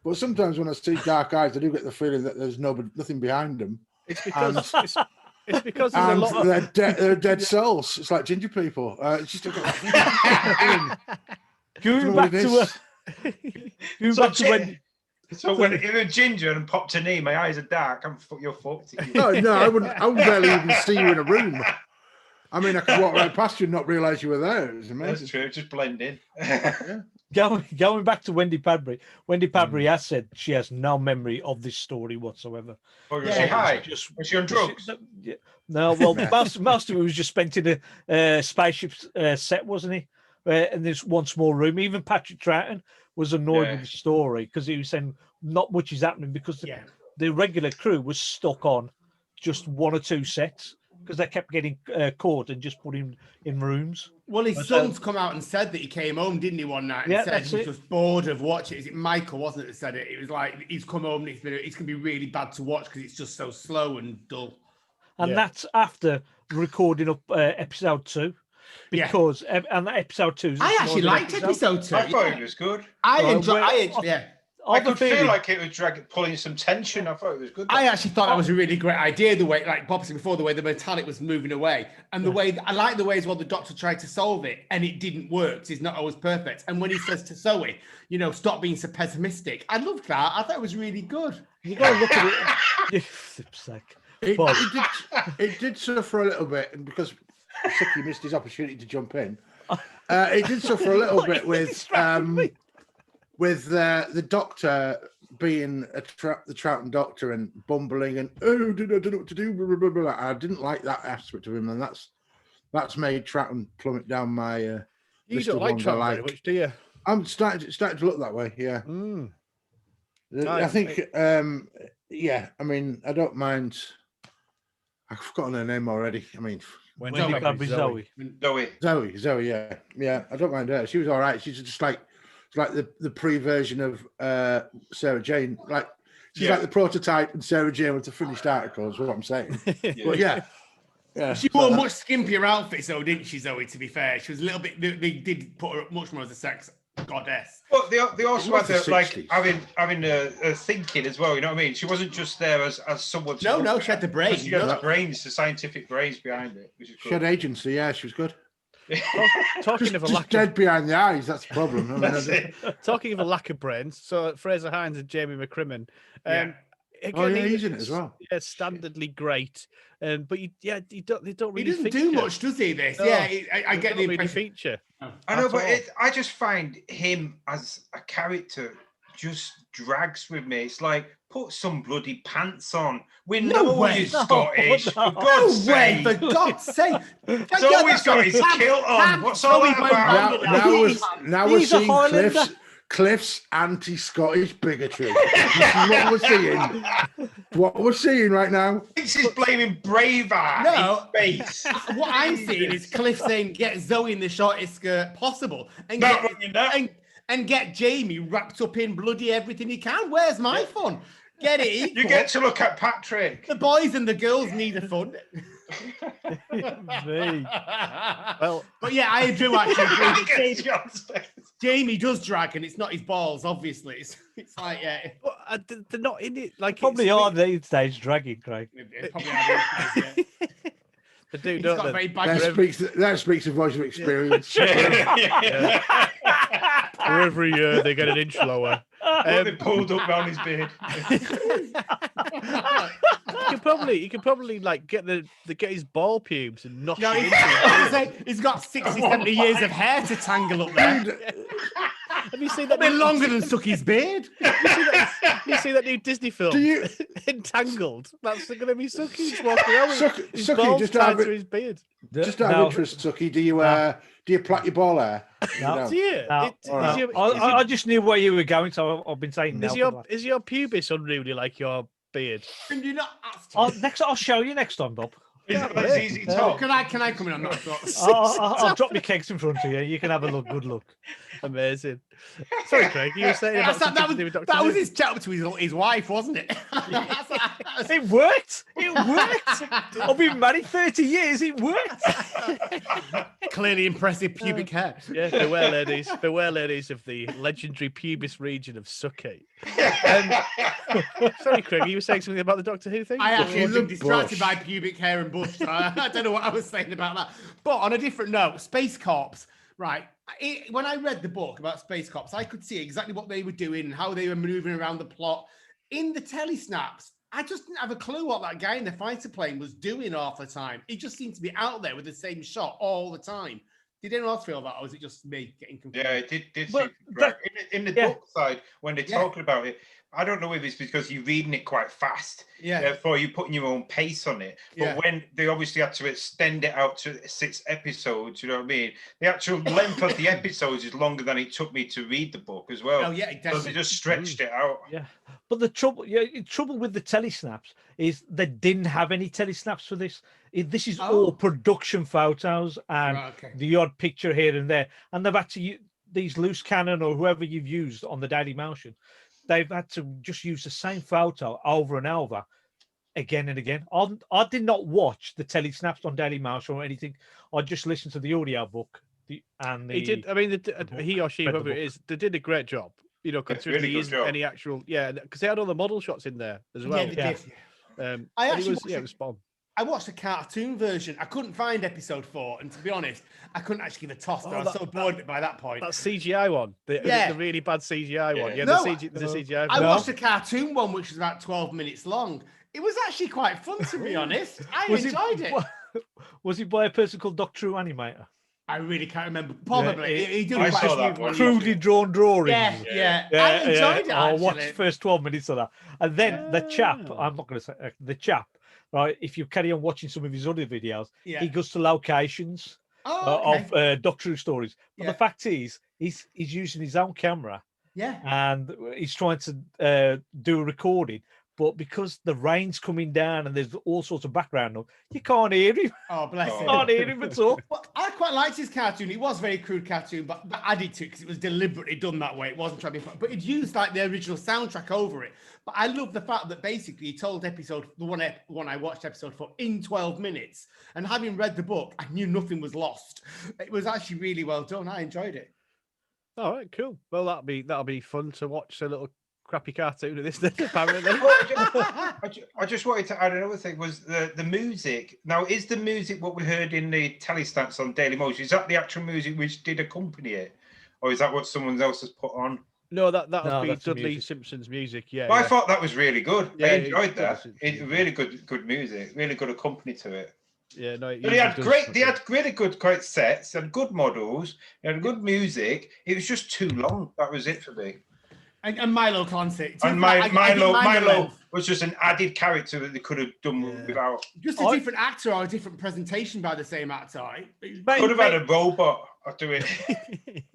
but sometimes when I see dark eyes, I do get the feeling that there's nothing behind them, It's because it's because there's a and lot of they're dead souls. It's like ginger people. It's just Going back to going back to when So when you're a ginger and popped a knee, my eyes are dark. You're fucked. no, I wouldn't barely even see you in a room. I mean, I could walk right past you and not realise you were there. It was amazing. That's true. Just blend in. going back to Wendy Padbury. Wendy Padbury has said she has no memory of this story whatsoever. Oh, was Yeah. she high? Just Was she on drugs? No, well, most of it was just spent in a spaceship set, wasn't he? In this one small room. Even Patrick Troughton was annoyed Yeah. with the story because he was saying not much is happening because Yeah. the regular crew was stuck on just one or two sets because they kept getting caught and just put him in rooms. Well, his But, son's come out and said that he came home, didn't he, one night? And Yeah, said that's he was it. just bored of watching. Is it Michael, wasn't it, that said it? It was like he's come home and it's going to be really bad to watch because it's just so slow and dull. And Yeah. that's after recording up episode 2. Yeah. Because and that episode 2 is a I actually smaller liked episode 2. I thought yeah. it was good. I Right, enjoyed. well, Yeah. I I've a could feel feeling- like it was pulling some tension. I thought it was good. I actually thought that was a really great idea. The way, like Bob said before, the way the metallic was moving away, and the way I like the way as well the Doctor tried to solve it, and it didn't work. It's not always perfect. And when he says to Zoe, stop being so pessimistic, I loved that. I thought it was really good. You got to look at it. You flip's sake. Bob. It did suffer a little bit, and because Suky missed his opportunity to jump in, it did suffer a little bit with the Doctor being the Troughton Doctor and bumbling and I don't know what to do. Blah, blah, blah, blah. I didn't like that aspect of him, and that's made Troughton plummet down my. You list don't of like ones I Troughton very much, do you? I'm starting to look that way. Yeah. Mm. I think. Yeah. I mean, I don't mind. I've forgotten her name already. I mean, When Zoe. it comes to Zoe. Zoe. Yeah. I don't mind her. She was all right. She's just like the pre-version of Sarah Jane. Like she's like the prototype, and Sarah Jane with the finished article. Is what I'm saying. But yeah. She wore a much skimpier outfit, so didn't she, Zoe? To be fair, she was a little bit. They did put her up much more as a sex goddess. But they also had the like 60s. having a thinking as well. You know what I mean? She wasn't just there as someone. No, she had the brains. She had the brains, the scientific brains behind it, which is She good. had agency. Yeah, she was good. Talking of a Just lack dead behind the eyes. That's the problem. I mean, That's it. Talking of a lack of brains, so Fraser Hines and Jamie McCrimmon. Again, he's in it as well. Yeah, standardly great. But they don't He really. doesn't do much, does he? This, No, I get the really impression. feature. I know, At but all. I just find him as a character just drags with me. It's like, put some bloody pants on. We No know way. you're Scottish. No. For No God's way, sake. for God's sake! He's always got his kilt on. What's all that about? Now we're He's a seeing Highlander. Cliff's anti-Scottish bigotry. This is what we're seeing. What we're seeing right now. Thinks he's blaming Braveheart No. in space. What I'm seeing is Cliff saying, "Get Zoe in the shortest skirt possible," and Not get, running that. and get Jamie wrapped up in bloody everything he can. Where's my fun? Get it equal. You get to look at Patrick. The boys and the girls need a fun. Me. Well, But yeah, I do actually agree that Get Jamie, John's face. Jamie does drag, and it's not his balls. Obviously, it's like they're not in it. Like Probably it's- are these days dragging, Craig. it probably have it, yeah. They do, He's don't got a they? very bad. That speaks a voice of experience. Every year they get an inch lower. They pulled up round his beard. You could probably like get get his ball pubes and knock No, him he's, into it. he's got 60, 70 years of hair to tangle up there. Have you seen that? A bit longer than Sucky's beard. You see that new Disney film? Do you- Entangled? That's going to be Suki. He's walking around with his Suki, balls just tied have to it- his beard. Just out of interest, Suki, do you plait your ball hair? No. Do you? No, Is your- I just knew where you were going, so I've been saying is no. is your pubis unruly like your beard? Can you not ask? I'll show you next time, Bob. It's easy to talk. Can I come in on that? I'll drop your kegs in front of you. You can have a look. Good luck. Amazing. Sorry, Craig. You were saying about something to do with Doctor that was Who. his chat to his wife, wasn't it? It worked. It worked. I've been married 30 years. It worked. Clearly impressive pubic hair. Yeah, beware, ladies of the legendary pubis region of Suki. Sorry, Craig. You were saying something about the Doctor Who thing? I actually The was distracted bush. by pubic hair and bush. So I don't know what I was saying about that. But on a different note, Space Corps, right? When I read the book about Space Corps, I could see exactly what they were doing and how they were moving around the plot. In the telesnaps, I just didn't have a clue what that guy in the fighter plane was doing half the time. He just seemed to be out there with the same shot all the time. Did anyone else feel that, or was it just me getting confused? Yeah, it did But seem that- in the yeah. book side when they're Yeah. talking about it. I don't know if it's because you're reading it quite fast, Yeah. therefore you're putting your own pace on it. But Yeah. when they obviously had to extend it out to 6 episodes, you know what I mean? The actual length of the episodes is longer than it took me to read the book as well. Oh yeah, So definitely. they just stretched it out. Yeah, but the trouble with the telesnaps is they didn't have any telesnaps for this. This is all Oh. production photos and Right, okay. the odd picture here and there, and they've had to use these loose cannon or whoever you've used on the Daily Motion. They've had to just use the same photo over and over, again and again. I did not watch the telesnaps on Daily Motion or anything. I just listened to the audio book. He did. I mean, he or she, read the whoever it book. is, they did a great job. You know, considering really there good isn't job. any actual, because they had all the model shots in there as well. Yeah, they Yeah. did. And I it actually was, watched yeah, it- it was fun. I watched the cartoon version. I couldn't find episode 4, and to be honest, I couldn't actually give a toss. But I was so bored of it by that point. That CGI one, Yeah. the really bad CGI one. Yeah, No, the CGI. I one. watched the cartoon one, which was about 12 minutes long. It was actually quite fun, to be honest. I enjoyed it. Was it by a person called Doctor Who Animator? I really can't remember. Probably. Yeah, he did I quite saw a that few one. ones. Crudely drawn drawings. Yeah. I enjoyed it, I watched the actually. first 12 minutes of that. And then the chap, Ah. I'm not going to say the chap, right? If you carry on watching some of his other videos, Yeah. he goes to locations Oh, okay. of Doctor Who stories. But Yeah. the fact is, he's using his own camera Yeah. and he's trying to do a recording, but because the rain's coming down and there's all sorts of background noise, you can't hear him. Oh, bless him. Can't hear him at all. Well, I quite liked his cartoon. It was a very crude cartoon, but that added to it because it was deliberately done that way. It wasn't trying to be fun, but it used like the original soundtrack over it. But I love the fact that basically he told the one I watched episode 4 in 12 minutes. And having read the book, I knew nothing was lost. It was actually really well done. I enjoyed it. All right, cool. Well, that'll be fun to watch a little crappy cartoon of this then, apparently. I just wanted to add another thing, was the music. Now, is the music what we heard in the telestats on Daily Motion? Is that the actual music which did accompany it? Or is that what someone else has put on? No, that'll be that's the Dudley music. Simpson's music. Yeah, Well, yeah. I thought that was really good. Yeah, I enjoyed that. does. It's really good music, really good accompany to it. Yeah, no. But they had really good sets and good models and good music. It was just too long. That was it for me. And Milo Clancy. And Milo was just an added character that they could have done without. Just a different actor or a different presentation by the same actor. Could have had a robot do it.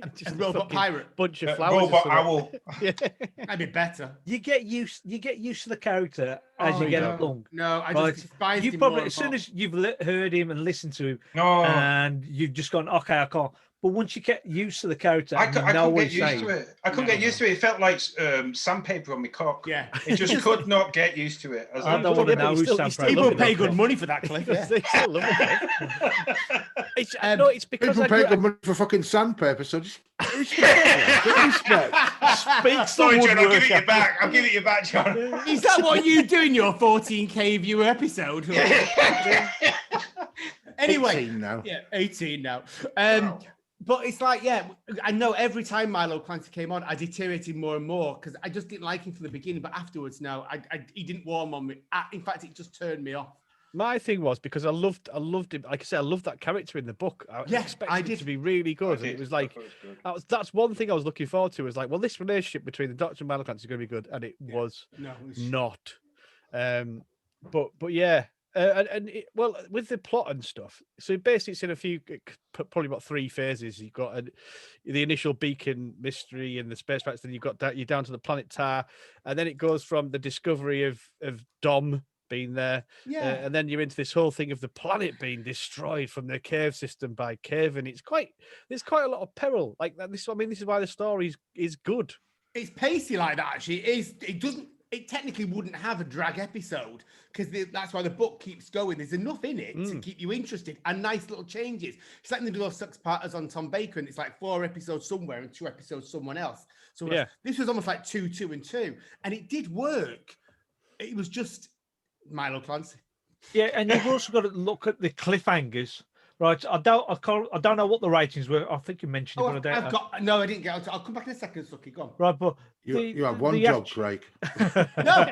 A robot pirate. Bunch of flowers. Robot owl. Yeah. That'd be better. You get used to the character as you get along. No, I Right. just despise You him probably, more as soon and as you've heard him and listened to him, No, and you've just gone, okay, I can't. But once you get used to the character, I couldn't get used saying, to it. I couldn't get used to it. It felt like sandpaper on my cock. Yeah. It just could not get used to it. I don't want to know who's Sam Pratt. People Love it, pay love good it. money for that, Cliff. Yeah. They still love it. No, it's because People pay good money for fucking sandpaper, so just respect. Speaks Sorry, the John, I'll give it woodworker. you back. I'll give it you back, John. Is that what you do in your 14K viewer episode? Anyway, 18 now. yeah, 18 now. But it's like, yeah, I know every time Milo Clancy came on, I deteriorated more and more because I just didn't like him from the beginning. But afterwards, no, he didn't warm on me. In fact, it just turned me off. My thing was because I loved him. Like I said, I loved that character in the book. I expected it to be really good, and it was like that's one thing I was looking forward to. Was like, well, this relationship between the Doctor and Milo Clancy is going to be good, and it was not. But yeah. Well, with the plot and stuff, so basically it's in a few, probably about 3 phases. You've got the initial beacon mystery and the space pirates, then you've got that you're down to the planet Tar, and then it goes from the discovery of Dom being there, and then you're into this whole thing of the planet being destroyed from the cave system by Cave, and there's quite a lot of peril. Like that. This is why the story is good. It's pacey like that. Actually, it technically wouldn't have a drag episode because that's why the book keeps going. There's enough in it to keep you interested and nice little changes. It's like they do those 6-parters on Tome Baker, and it's like 4 episodes somewhere and 2 episodes someone else. So this was almost like 2, 2, and 2, and it did work. It was just Milo Clancy. Yeah, and you've also got to look at the cliffhangers. Right, I don't know what the ratings were. I think you mentioned it, but I don't. I didn't get. I'll come back in a second, Suky. Go on. Right, but You have one job, Craig. No.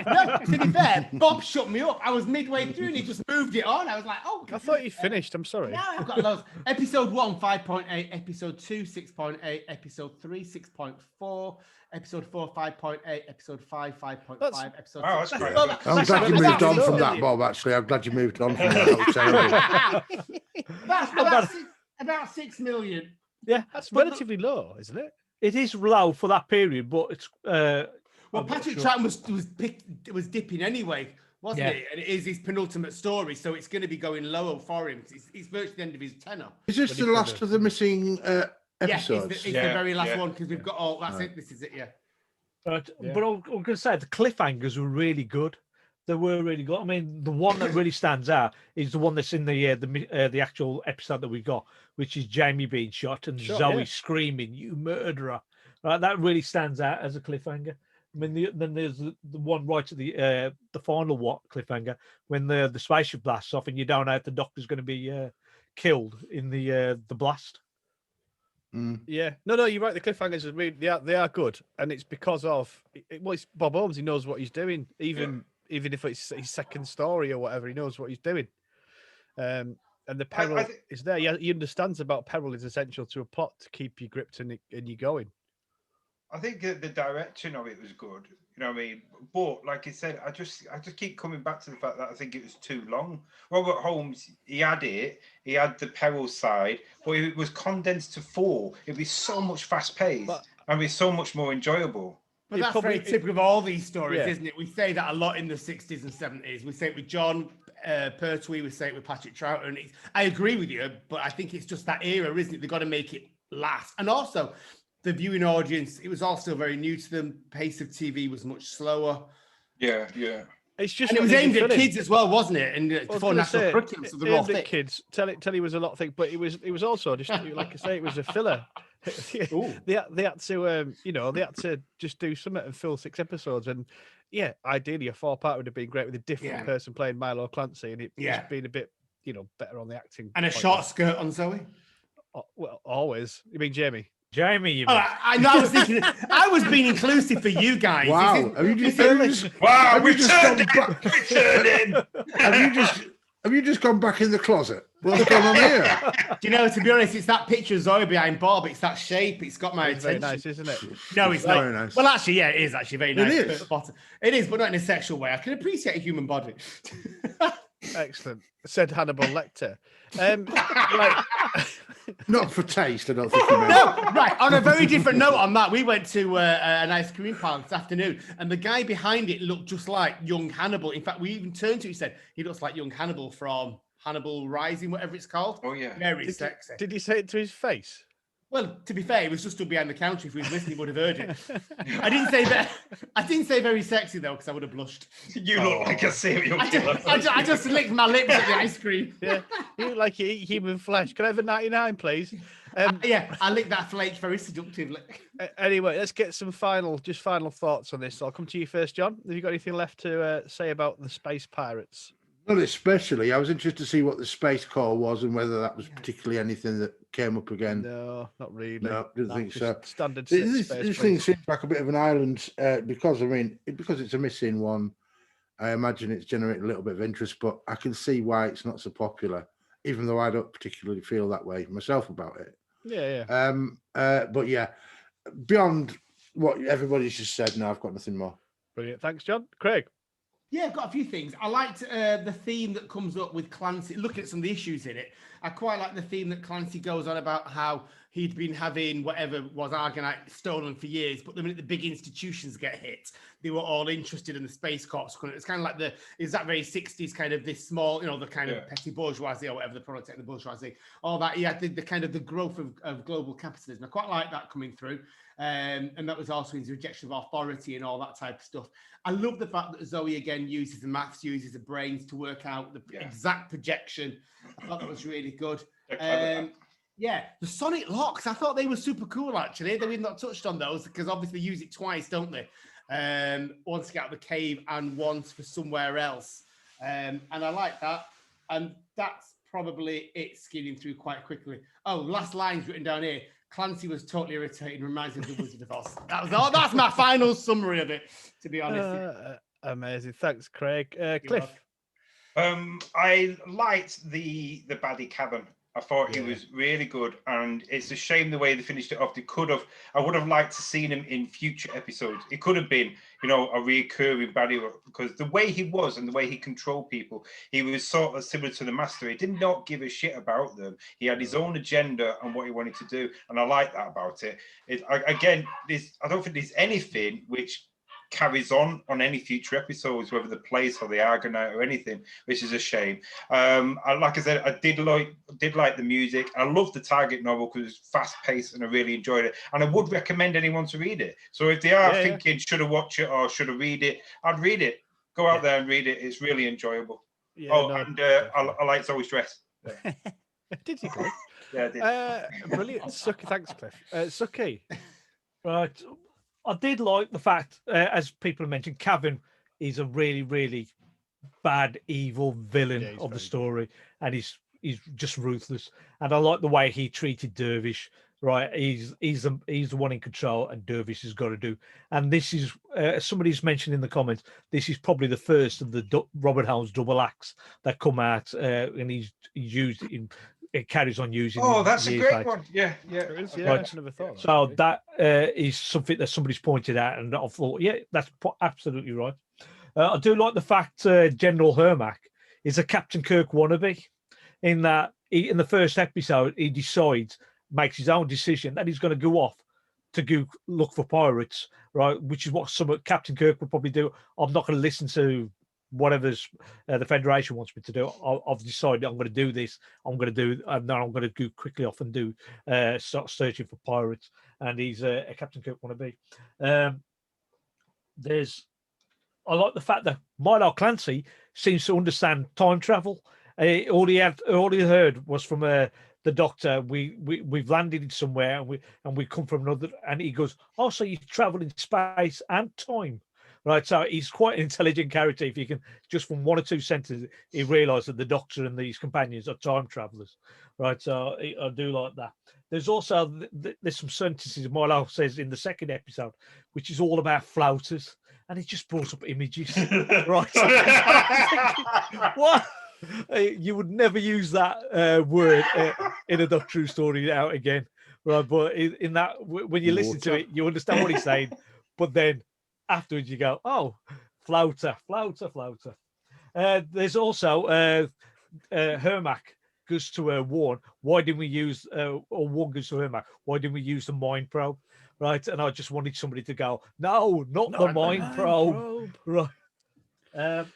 To be fair, Bob shut me up. I was midway through and he just moved it on. I was like, oh. I thought you finished. I'm sorry. No, I've got loads. Episode 1, 5.8. Episode 2, 6.8. Episode 3, 6.4. Episode 4, 5.8. Episode 5, 5.5. Episode 6. That's great. I'm glad you moved on from that, Bob, actually. I'm glad you moved on from that. That was terrible. That's about 6 million. yeah, That's relatively low, isn't it? it is low for that period, but it's. Well, Patrick Troughton was dipping anyway, wasn't it? And it is his penultimate story, so it's going to be going lower for him. It's virtually the end of his tenure. Is this the last of the missing episodes? It's the very last one because we've got all. That's it. This is it. Yeah. But I'm going to say the cliffhangers were really good. They were really good. I mean, the one that really stands out is the one that's in the actual episode that we got, which is Jamie being shot and Zoe screaming, "You murderer!" Right, that really stands out as a cliffhanger. I mean, then there's the one right at the final cliffhanger when the spaceship blasts off and you don't know if the Doctor's going to be killed in the blast. Yeah, no, you're right. The cliffhangers are really they are good, and it's because of it's Bob Holmes. He knows what he's doing, even if it's his second story or whatever. He knows what he's doing, and the peril is there. Yeah, he understands about peril is essential to a plot to keep you gripped and you going. I think the direction of it was good. You know what I mean? But like I said, I just keep coming back to the fact that I think it was too long. Robert Holmes, he had the peril side, but if it was condensed to 4, it'd be so much fast paced and be so much more enjoyable. But that's very typical of all these stories, isn't it? We say that a lot in the 60s and 70s. We say it with John Pertwee, we say it with Patrick Troughton. I agree with you, but I think it's just that era, isn't it? They've got to make it last. And also, the viewing audience, it was all still very new to them. Pace of TV was much slower. Yeah. It's just and it was aimed at kids as well, wasn't it? And before national curriculum, so they're all thick. Kids. Telly was a lot of things, but it was also just like I say, it was a filler. they had to they had to just do something and fill 6 episodes, and ideally a 4-part would have been great with a different person playing Milo Clancy, and it just been a bit better on the acting. And a short skirt on Zoe. Oh, well, always. You mean Jamie? Jamie, you mean? I know. I was thinking. I was being inclusive for you guys. Wow! Have you just gone back in the closet? What's going on here? Do you know? To be honest, it's that picture of Zoe behind Bob. It's that shape. It's got my attention. Very nice, isn't it? No, it's not. Very nice. Well, actually, it is actually very nice. It is. It is, but not in a sexual way. I can appreciate a human body. Excellent, said Hannibal Lecter. Not for taste, I don't think you meant. No, right. On a very different note on that, we went to an ice cream parlor this afternoon, and the guy behind it looked just like young Hannibal. In fact, we even turned to him and said, he looks like young Hannibal from Hannibal Rising, whatever it's called. Oh, yeah. Very sexy. Did he say it to his face? Well, to be fair, he was just stood behind the counter. If he was listening, he would have heard it. I didn't say that. I didn't say very sexy, though, because I would have blushed. You look like a serial killer. I just licked my lips at the ice cream. Yeah, you look like you eat human flesh. Can I have a 99, please? I licked that flake very seductively. Anyway, let's get some final thoughts on this. I'll come to you first, John. Have you got anything left to say about the Space Pirates? Not especially. I was interested to see what the Space Corps was and whether that was particularly anything that came up again. No, not really. No, didn't think so. Standard. This thing seems like a bit of an island because it's a missing one. I imagine it's generated a little bit of interest, but I can see why it's not so popular, even though I don't particularly feel that way myself about it. Yeah. But yeah, beyond what everybody's just said, no, I've got nothing more. Brilliant. Thanks, John. Craig. Yeah, I've got a few things. I liked the theme that comes up with Clancy. Looking at some of the issues in it, I quite like the theme that Clancy goes on about how he'd been having whatever was Argonite stolen for years, but the minute the big institutions get hit, they were all interested in the Space Corps. It's kind of like is that very 60s kind of this small, the kind of petty bourgeoisie or whatever, the proletariat, the bourgeoisie, all that. Yeah, the kind of the growth of global capitalism. I quite like that coming through. And that was also his rejection of authority and all that type of stuff. I love the fact that Zoe again uses the maths, uses the brains to work out the exact projection. I thought that was really good. Yeah, the sonic locks, I thought they were super cool actually. We've not touched on those because obviously they use it twice, don't they? Once to get out of the cave and once for somewhere else. And I like that. And that's probably it skidding through quite quickly. Oh, last line's written down here. Clancy was totally irritating, reminds me of the Wizard of Oz. That was all. That's my final summary of it, to be honest. Amazing. Thanks, Craig. Cliff. I liked the baddie Cavern. I thought he was really good, and it's a shame the way they finished it off. I would have liked to seen him in future episodes. It could have been, a recurring baddie, because the way he was and the way he controlled people, he was sort of similar to the Master. He did not give a shit about them. He had his own agenda and what he wanted to do, and I like that about it. I don't think there's anything which carries on any future episodes, whether the place or the Argonite or anything, which is a shame. Like I said, I did like the music. I love the Target novel because it's fast paced and I really enjoyed it. And I would recommend anyone to read it. So if they are thinking, should I watch it or should I read it? I'd read it. Go out there and read it. It's really enjoyable. I like Zoe's dress. Did you, Cliff? Yeah, I did. Brilliant. Suky, thanks, Cliff. Suky. Right. I did like the fact, as people have mentioned, Cavern is a really, really bad, evil villain of the story, and he's just ruthless. And I like the way he treated Dervish. Right, he's the one in control, and Dervish has got to do. And this is somebody's mentioned in the comments. This is probably the first of the Robert Holmes double acts that come out, and he's used it in it carries on using. Oh, that's a years great later. one. Yeah, yeah. There is, Okay. yeah. Right. I never thought. So that is something that somebody's pointed out, and I thought, yeah, that's absolutely right. I do like the fact General Hermack is a Captain Kirk wannabe, in that in the first episode he makes his own decision that he's going to go off to go look for pirates, right? Which is what Captain Kirk would probably do. I'm not going to listen to whatever's the Federation wants me to do. I've decided I'm going to do this. I'm going to do, and then I'm going to go quickly off and do start searching for pirates. And he's a Captain Kirk wannabe. I like the fact that Milo Clancy seems to understand time travel. All he heard was from the Doctor. We've landed somewhere and we come from another. And he goes, "Oh, so you travel in space and time." Right, so he's quite an intelligent character. If you can, just from one or two sentences, he realised that the Doctor and these companions are time travellers. Right, so I do like that. There's also there's some sentences Milo says in the second episode, which is all about floaters, and it just brought up images. Right, what? You would never use that word in a Doctor Who story out again, right? But in that, when you listen to it, you understand what he's saying, but then afterwards you go, oh, flouter. There's also Hermack goes to Warren. Why didn't we use or Warren goes to Hermack? Why didn't we use the mind probe? Right, and I just wanted somebody to go, no, not the mind probe. Right. The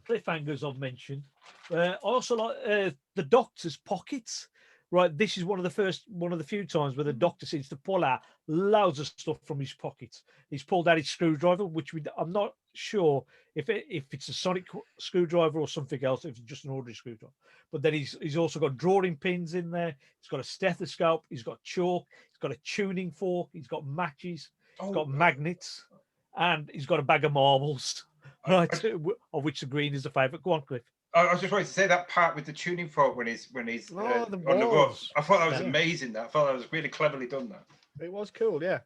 cliffhangers I've mentioned. I also like the Doctor's pockets. Right, this is one of the few times where the Doctor seems to pull out loads of stuff from his pockets. He's pulled out his screwdriver, which I'm not sure if it's a sonic screwdriver or something else, if it's just an ordinary screwdriver. But then he's also got drawing pins in there. He's got a stethoscope. He's got chalk. He's got a tuning fork. He's got matches. He's got magnets, and he's got a bag of marbles. Right, of which the green is a favourite. Go on, Cliff. I was just wanting to say that part with the tuning fork when he's on the road. I thought that was amazing. I thought that was really cleverly done. That it was cool. Yeah.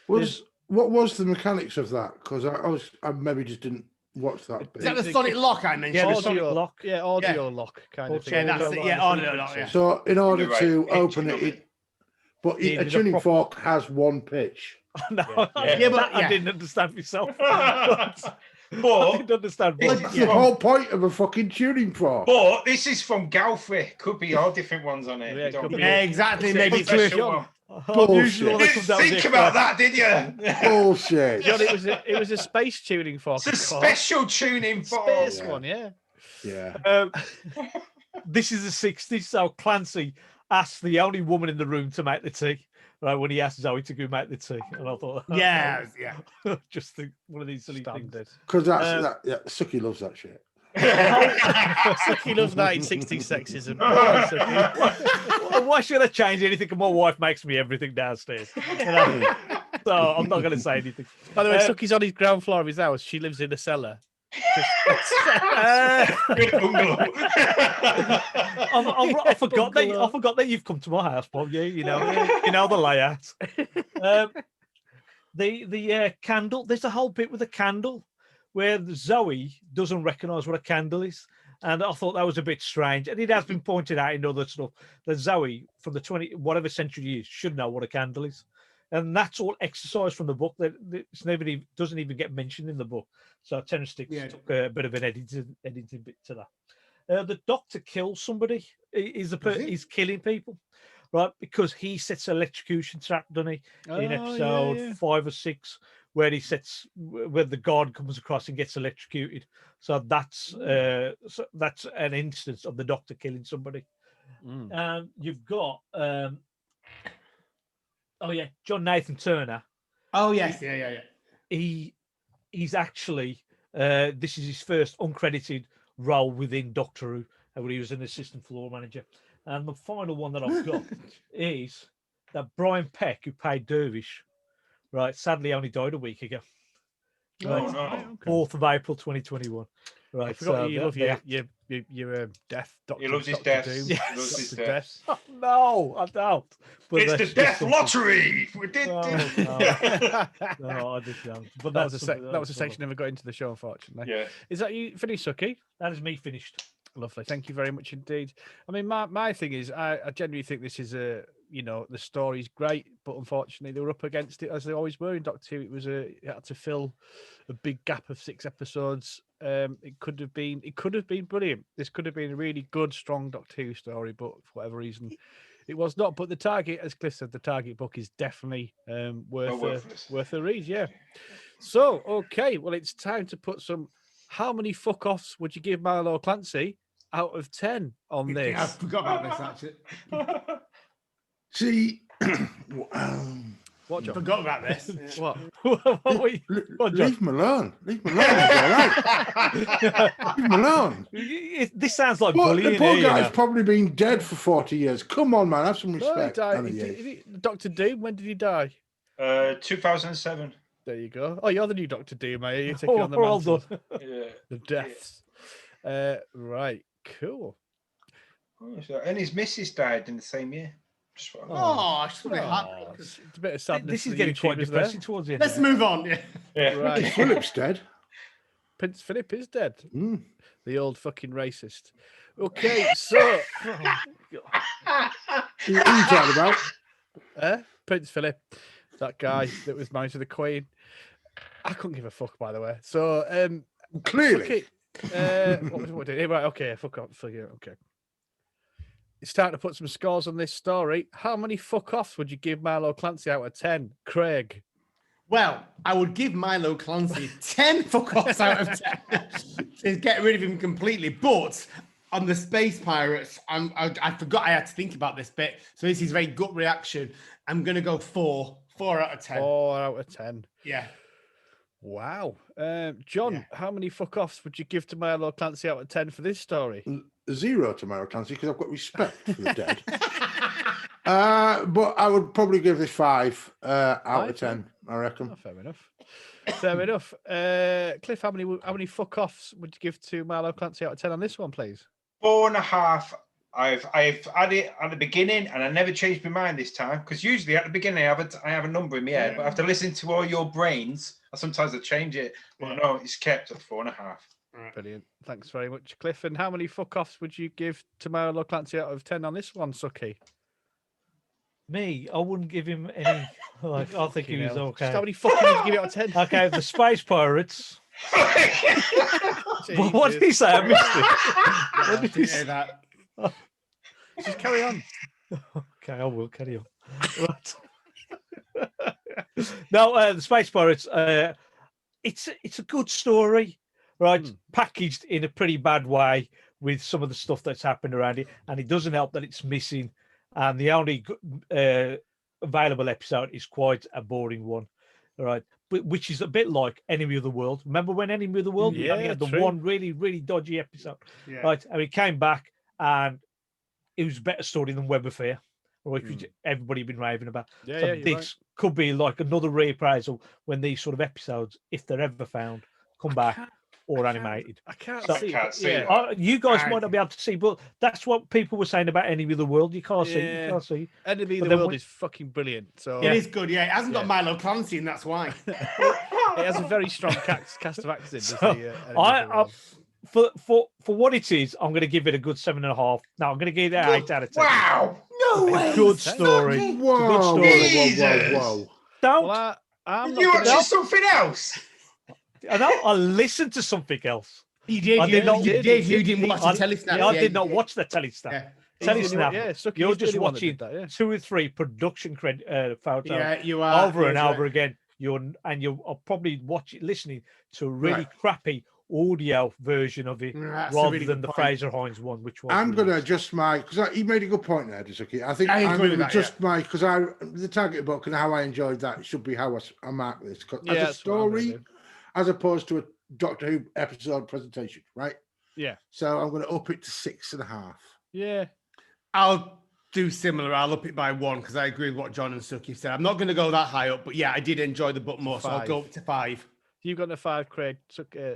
What was the mechanics of that? Because I maybe just didn't watch that. Is that the sonic lock I mentioned? Yeah, the sonic lock. Yeah, audio lock kind of thing. Yeah, that's it. Yeah, audio lock. Yeah. So in order to open it, but a tuning fork has one pitch. No, I didn't understand myself. I didn't understand. That's the whole point of a fucking tuning fork. But this is from Galfrey. Could be all different ones on it. Yeah, exactly. Maybe Cliff. Bullshit. Think about that, did you? Bullshit. John, it was a space tuning fork. It's a special tuning fork. Space one, yeah. Yeah. This is the 60s, so Clancy asked the only woman in the room to make the tea. Right, when he asked Zoe to go make the tea, and I thought, just think one of these silly things. Because Suky loves that shit. Suky loves 1960s sexism. Why should I change anything? My wife makes me everything downstairs. So I'm not going to say anything. By the way, Suky's on his ground floor of his house. She lives in a cellar. I forgot that you've come to my house, Bob. Yeah, you know the layout. The candle. There's a whole bit with a candle where Zoe doesn't recognise what a candle is, and I thought that was a bit strange. And it has been pointed out in other stuff that Zoe from the whatever century years should know what a candle is. And that's all exercise from the book. That doesn't even get mentioned in the book. So Terence Sticks took a bit of an editing bit to that. The Doctor kills somebody. He's killing people, right? Because he sets an electrocution trap, doesn't he? In episode 5 or 6, where the guard comes across and gets electrocuted. So that's an instance of the Doctor killing somebody. And you've got. John Nathan Turner. Oh yes, yeah. He's actually this is his first uncredited role within Doctor Who, where he was an assistant floor manager. And the final one that I've got is that Brian Peck, who played Dervish, right, sadly only died a week ago. Right, 4th of April 2021. Right, I forgot you love your death. He loves his death. Yes. He loves his death. Oh, no, I don't. But it's the death lottery. We did. No, I just don't. But that was a section never got into the show, unfortunately. Yeah. Is that you finished, Suky? That is me finished. Lovely. Thank you very much indeed. I mean, my thing is, I genuinely think this is the story's great, but unfortunately they were up against it as they always were in Doctor Who. It had to fill a big gap of 6 episodes. It could have been brilliant. This could have been a really good, strong Doctor Who story, but for whatever reason, it was not. But the target, as Cliff said, the target book is definitely worth a read. Yeah. So okay, well, it's time to put some. How many fuck offs would you give Milo Clancy out of 10 on this? I forgot about this actually. See, What, John? Forgot about this. What? leave him alone. Leave him alone. All right. Leave him alone. This sounds like But bullying. the poor here, guy's probably been dead for 40 years. Come on, man, have some No, he respect. died. Dr. Doom, when did he die? 2007. There you go. Oh, you're the new Dr. Doom, are you? You're taking on the well mantle. done. Yeah. The deaths. Right, cool. And his missus died in the same year. Oh, it's really hard. It's a bit of sadness. This is for the getting quite YouTubers depressing towards the end. Let's move on. Yeah. Yeah. Right. Philip's dead. Prince Philip is dead. Mm. The old fucking racist. Okay, so Who are you talking about? Prince Philip, that guy that was married to the Queen. I couldn't give a fuck, by the way. So Clearly. what did he? Right, okay, fuck off for you. Okay. It's time to put some scores on this story. How many fuck offs would you give Milo Clancy out of 10? Craig. Well, I would give Milo Clancy 10 fuck offs out of 10 to get rid of him completely. But on the Space Pirates, I forgot I had to think about this bit. So this is very gut reaction. I'm going to go 4 out of 10. 4 out of 10. Yeah. Wow. John, how many fuck offs would you give to Milo Clancy out of 10 for this story? 0 to Milo Clancy because I've got respect for the dead. But I would probably give this 5 out of 10, I reckon. Oh, fair enough. Fair enough. Cliff, how many fuck offs would you give to Milo Clancy out of 10 on this one, please? 4.5. I've had it at the beginning, and I never changed my mind this time because usually at the beginning I have a number in my head, but after listening to all your brains, sometimes I change it. But no, it's kept at 4.5. Brilliant. Thanks very much, Cliff. And how many fuck offs would you give to Milo Clancy out of 10 on this one, Suki? Me, I wouldn't give him any. Like, I think he was okay. Just how many fucking would you give it out of 10? Okay, the Space Pirates. What did he say? I missed it. What did he say? That. Just carry on. Okay, I will carry on. Right. No, the Space Pirates. It's a good story, right? Packaged in a pretty bad way with some of the stuff that's happened around it, and it doesn't help that it's missing. And the only available episode is quite a boring one, right? But which is a bit like Enemy of the World. Remember when Enemy of the World? Yeah, we had the true. one really, really dodgy episode, right? And it came back, and it was a better story than Web Affair, which everybody been raving about. Yeah, so yeah, this could be like another reappraisal when these sort of episodes, if they're ever found, come back or animated. I can't So- see. can't but see yeah. it. You guys might not be able to see, but that's what people were saying about Enemy of the World. You can't see. Yeah. You can't see. Enemy of But the then World when- is fucking brilliant. So It is good, yeah. It hasn't got Milo Clancy, and that's why. it has a very strong cast of acting. doesn't So, it, Enemy of the World? For what it is, I'm going to give it a good 7.5. No, I'm going to give it 8 out of 10. Wow. No It's way. a good story. Sucky. Whoa, It's a good story. whoa. Don't. Well, I'm You not watching gonna... something else? I know. I listened to something else. You did. I You did not- You didn't watch the I telesnap. did not watch the telesnap. Yeah. Telesnap. Yeah, Suki, You're he's the just only one that watching did that, yeah. 2 or 3 production photos Yeah, you are. over and Yes, over again. You're probably listening to a really crappy audio version of it That's a rather really than good the point. Fraser Hines one, which was. I'm going to released. adjust my, because he made a good point there, Suki. I think I I'm agree going with to that, adjust my, because the target book and how I enjoyed that should be how I mark this. 'Cause Yeah, as a that's what I'm gonna story, do. as opposed to a Doctor Who episode presentation, right? Yeah. So I'm going to up it to 6.5. Yeah. I'll do similar. I'll up it by 1 because I agree with what John and Suki said. I'm not going to go that high up, but yeah, I did enjoy the book more, so I'll 5. go up to 5. You've got a 5, Craig.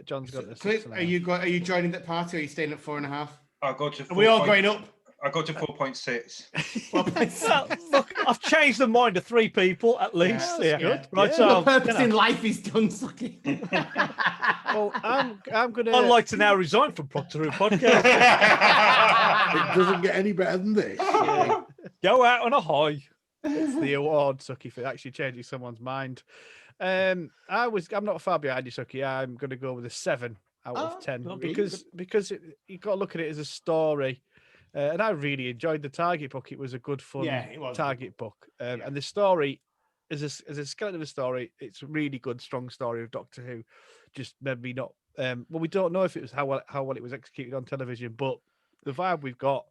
John's got a 6. Cliff, are you joining that party or are you staying at 4.5? I'll go to 4. Are we all going up? I go to 4.6. Well, look, I've changed the mind of 3 people at least. Yeah, good. Right, Yeah. so The purpose in life is done, Sucky. Well, I'm gonna. I'd like to now resign from Progtor Who podcast. It doesn't get any better than this. Go out on a high. It's the award, Sucky, for actually changing someone's mind. I'm not far behind you, Sucky. I'm going to go with a 7 out of 10 lovely. because you got to look at it as a story. And I really enjoyed the Target book. It was a good, fun It was Target book. And the story, as a skeleton of a story, it's a really good, strong story of Doctor Who. Just maybe not. Well, we don't know if it was how well it was executed on television, but the vibe we've got,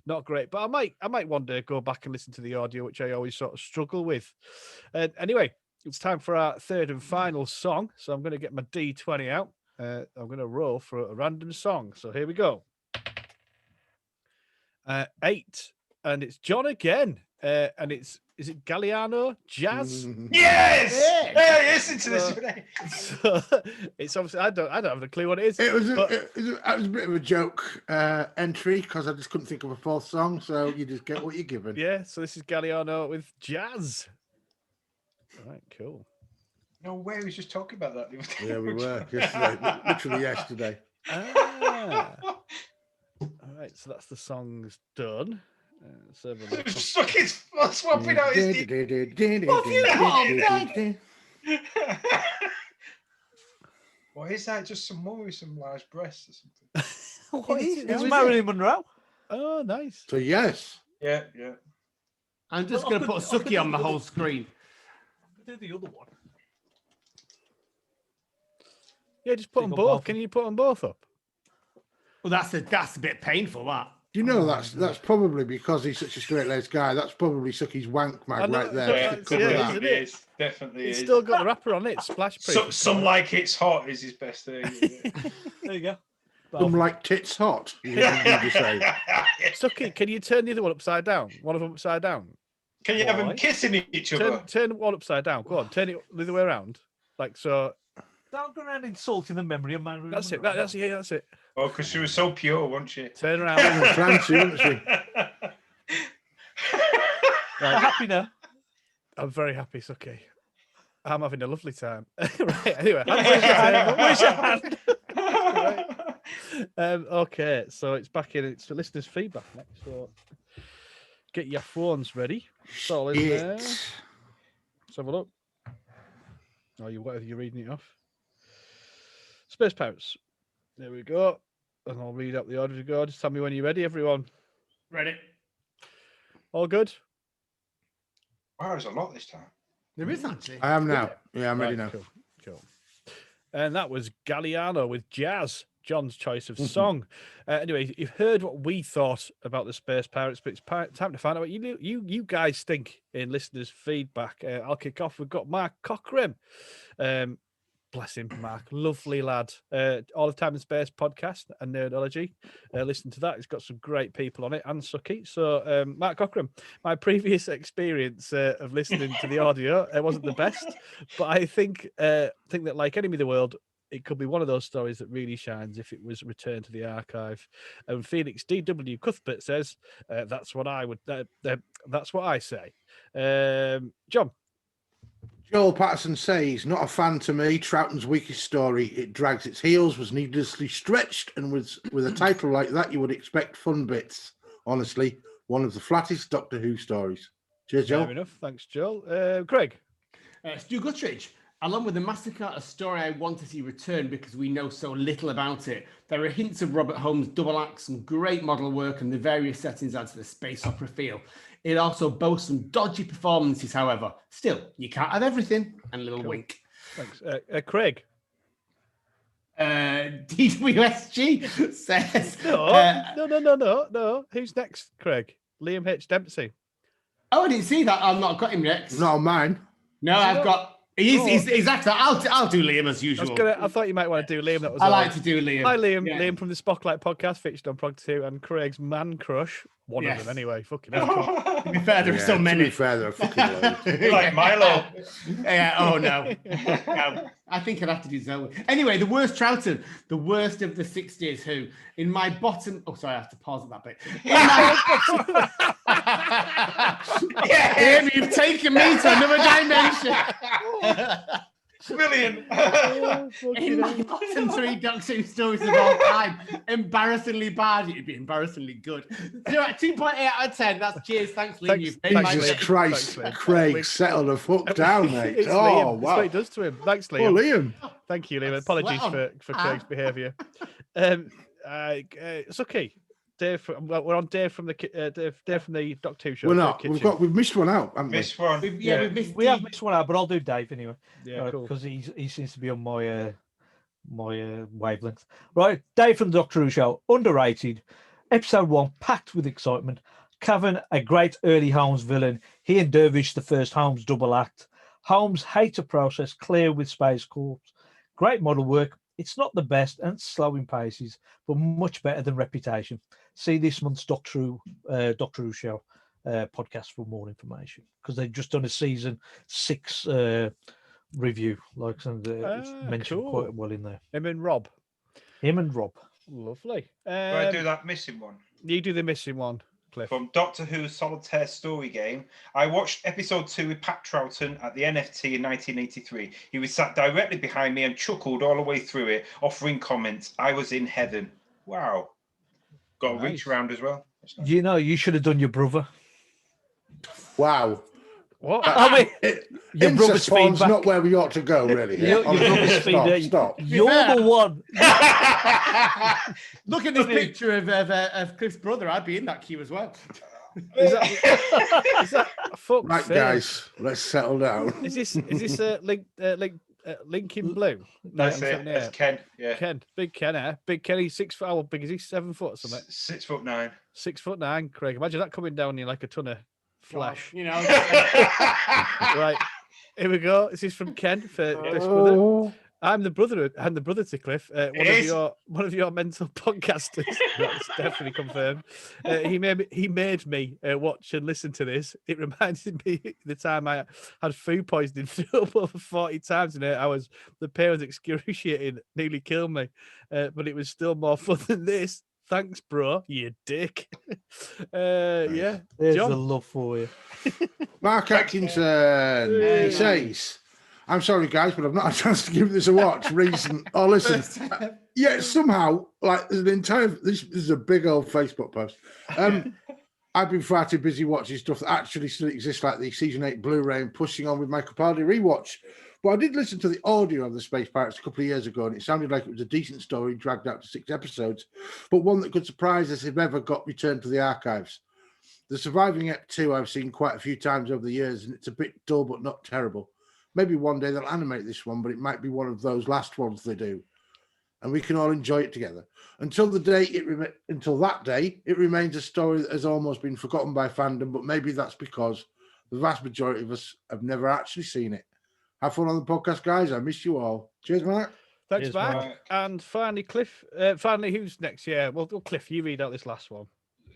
not great. But I might one day go back and listen to the audio, which I always sort of struggle with. Anyway, it's time for our third and final song. So I'm going to get my D20 out. I'm going to roll for a random song. So here we go. 8, and it's John again. And is it Galliano Jazz? Yes! Hey, listen to this. So, it's obviously I don't have a clue what it is. It was but- a bit of a joke entry because I just couldn't think of a 4th song, so you just get what you're given. Yeah, so this is Galliano with Jazz. All right, cool. No way, we was just talking about that. Yeah, we were yesterday, literally yesterday. All right, so that's the song's done. Sucky's swapping out his. What is that? Just some more with some large breasts or something? What is it? It's Marilyn Monroe. Oh, nice. So yes, Yeah. I'm just Well, going to put I Sucky could on the do whole the- screen. Do the other one. Yeah, just put them Think both. about Can you put them both up? Well, that's a bit painful, that. do you know that's probably because he's such a straight-laced guy. That's probably Sucky's wank mag I know, right there. yeah, to cover yeah, that. isn't Definitely it? is. Definitely It's is. still got the wrapper on it. Splash proof. Some like it's hot is his best thing. There you go. Some like tits hot. You need to say. Sucky, can you turn the other one upside down? One of them upside down. Can you have them Why? kissing each other? Turn one upside down. Go on, turn it the other way around. Like so. Don't go around insulting the memory of Marilyn That's it. Monroe. That's it. That's it. Oh, because she was so pure, wasn't she? Turn around. Fancy, wasn't she? I'm happy now. I'm very happy, Sucky. I'm having a lovely time. Right. Anyway, Where's your hand? Right. Okay, so it's back in. It's the listeners' feedback next. So get your phones ready. It's all in there. Let's have a look. Oh, whatever you're reading it off. Space Pirates. There we go. And I'll read out the order to go. Just tell me when you're ready, everyone. Ready? All good? Wow, there's a lot this time. There is actually. I am now. Yeah, I'm ready now. Cool. And that was Galliano with Jazz, John's choice of song. Anyway, you've heard what we thought about the Space Pirates, but it's time to find out what you guys think in listeners' feedback. I'll kick off. We've got Mark Cochran. Bless him, Mark. Lovely lad. All the Time and Space podcast and Nerdology. Listen to that. It's got some great people on it and Sucky. So, Mark Cochran, my previous experience of listening to the audio, it wasn't the best, but I think that like Enemy of the World, it could be one of those stories that really shines if it was returned to the archive. And Felix D.W. Cuthbert says, that's what I would, that's what I say. John. Joel Patterson says, not a fan to me. Troughton's weakest story. It drags its heels, was needlessly stretched, and with a title like that, you would expect fun bits. Honestly, one of the flattest Doctor Who stories. Cheers, Joel. Fair enough. Thanks, Joel. Craig. Stu Guttridge. Along with The Massacre, a story I want to see return because we know so little about it. There are hints of Robert Holmes' double act, some great model work, and the various settings add to the space opera feel. It also boasts some dodgy performances, however. Still, you can't have everything. And a little wink. Thanks. Craig. DWSG says... No. Who's next, Craig? Liam H. Dempsey. Oh, I didn't see that. I've not got him next. Not on mine. No, I've got... He's exactly. I'll do Liam as usual. I thought you might want to do Liam. I like to do Liam. Hi, Liam. Yeah. Liam from the Spotlight podcast, featured on Progtor Who, and Craig's man crush. One Yes. of them anyway. Fucking hell. To be fair, there are so To many. be fair, there are fucking loads. Like Milo. Yeah. Oh no. No. I think I'd have to do Zoe. Anyway, the worst Troughton, the worst of the 60s. Who in my bottom? Oh, sorry, I have to pause at that bit. Damn, you've taken me to another dimension. Brilliant. In my bottom 3 Doctor Who stories of all time, embarrassingly bad. It'd be embarrassingly good. 2.8 out of 10. That's cheers. Thanks, Liam. Thanks- You've made thanks, my Jesus Liam. day. Christ, Thanks, Liam. Craig, settle the fuck down, mate. It's Oh, Liam. That's wow. what he does to him. Thanks, Liam. Oh, Liam. Thank you, Liam. That's Apologies sweat for on. Craig's behaviour. Suki, Dave. We're on Dave from the Dave from the Doctor Who show. We're Dave not. Kitchen. We've missed one out, haven't we? Missed one. We've missed We have missed one out, but I'll do Dave anyway. Yeah, cool. Because he seems to be on my wavelength. Right, Dave from the Doctor Who show, underrated. Episode 1, packed with excitement. Cavan, a great early Holmes villain. He and Dervish, the first Holmes double act. Holmes hates a process, clear with Space Corps. Great model work. It's not the best and slow in paces, but much better than Reputation. See this month's Doctor Who show podcast for more information, because they've just done a season 6 review, like it's mentioned cool. quite well in there. Him and Rob. Lovely. Do I do that missing one? You do the missing one, Cliff. From Doctor Who's Solitaire Story Game. I watched episode 2 with Pat Troughton at the NFT in 1983. He was sat directly behind me and chuckled all the way through it, offering comments. I was in heaven. Wow. Got a reach around as well. You know, you should have done your brother. Wow. What? I mean, your brother's Incest porn's feedback. not where we ought to go, really. Your brother's feedback. Stop. You're the one. Look at this picture of Cliff's brother. I'd be in that queue as well. Is that fuck Right, face? guys, let's settle down. Is this Lincoln Blue? That's it. 1978? That's Ken. Yeah. Ken, big Ken, eh? Big Ken. He's 6 foot. How big is he? 7 foot or something? 6'9". 6'9". Craig, imagine that coming down you like a ton of flesh. You know. Right, here we go. This is from Ken for best brother. I'm the brother to Cliff. One of your mental podcasters. That's definitely confirmed. He made me watch and listen to this. It reminded me the time I had food poisoning, threw up over 40 times in 8 hours. The pain was excruciating, nearly killed me. But it was still more fun than this. Thanks, bro. You dick. Yeah. There's John? the love for you. Mark Atkinson, he says, I'm sorry, guys, but I've not had a chance to give this a watch, reason, or listen. Yeah, somehow, like, there's an entire, this is a big old Facebook post. I've been far too busy watching stuff that actually still exists, like the Season 8 Blu-ray and pushing on with my Capaldi rewatch. But I did listen to the audio of the Space Pirates a couple of years ago, and it sounded like it was a decent story dragged out to 6 episodes, but one that could surprise us if ever got returned to the archives. The surviving Ep 2 I've seen quite a few times over the years, and it's a bit dull but not terrible. Maybe one day they'll animate this one, but it might be one of those last ones they do, and we can all enjoy it together. Until that day, it remains a story that has almost been forgotten by fandom, but maybe that's because the vast majority of us have never actually seen it. Have fun on the podcast, guys. I miss you all. Cheers, Mark. Thanks, Cheers, Mark. Mark. And finally, Cliff. Who's next? Yeah, well, Cliff, you read out this last one.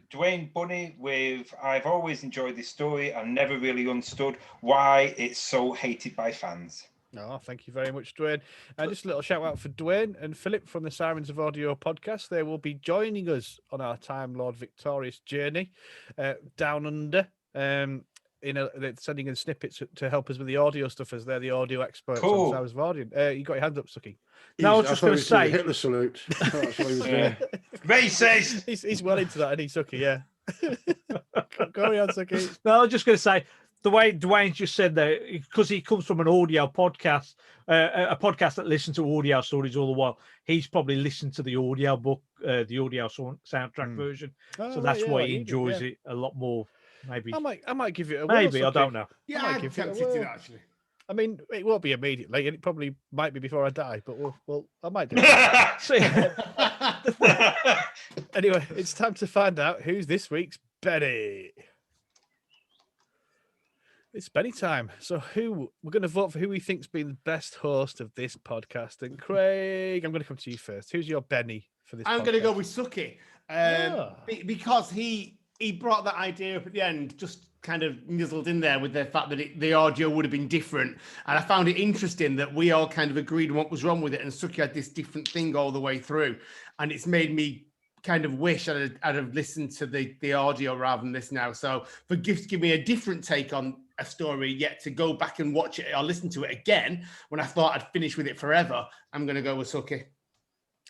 Dwayne Bunny with, I've always enjoyed this story and never really understood why it's so hated by fans. Oh, thank you very much, Dwayne. Just a little shout out for Dwayne and Philip from the Sirens of Audio podcast. They will be joining us on our Time Lord victorious journey down under. Sending in snippets to help us with the audio stuff, as they're the audio experts Cool. on Sirens of Audio. You got your hand up, Suki. No, I was just going to say, Hitler salute. That's what he was doing. Racist! He's well into that, isn't he, Suki? Yeah. Go on, Suki. no, I was just going to say, the way Dwayne just said there, because he comes from an audio podcast, a podcast that listens to audio stories all the while, he's probably listened to the audio book, the audio soundtrack version. So that's why he enjoys it a lot more. Maybe I might give it a maybe whirl, I don't know. Yeah, I might I'm give it a tempted to whirl. that, actually. I mean, it won't be immediately, and it probably might be before I die, but I might do it. See, Anyway, it's time to find out who's this week's Benny. It's Benny time. So we're going to vote for who we think's been the best host of this podcast. And Craig, I'm going to come to you first. Who's your Benny for this? I'm going to go with Suki, because he he brought that idea up at the end, just kind of nizzled in there with the fact that the audio would have been different. And I found it interesting that we all kind of agreed on what was wrong with it, and Suki had this different thing all the way through. And it's made me kind of wish I'd have listened to the audio rather than this now. So for Gift to give me a different take on a story, yet to go back and watch it or listen to it again when I thought I'd finished with it forever, I'm going to go with Suki.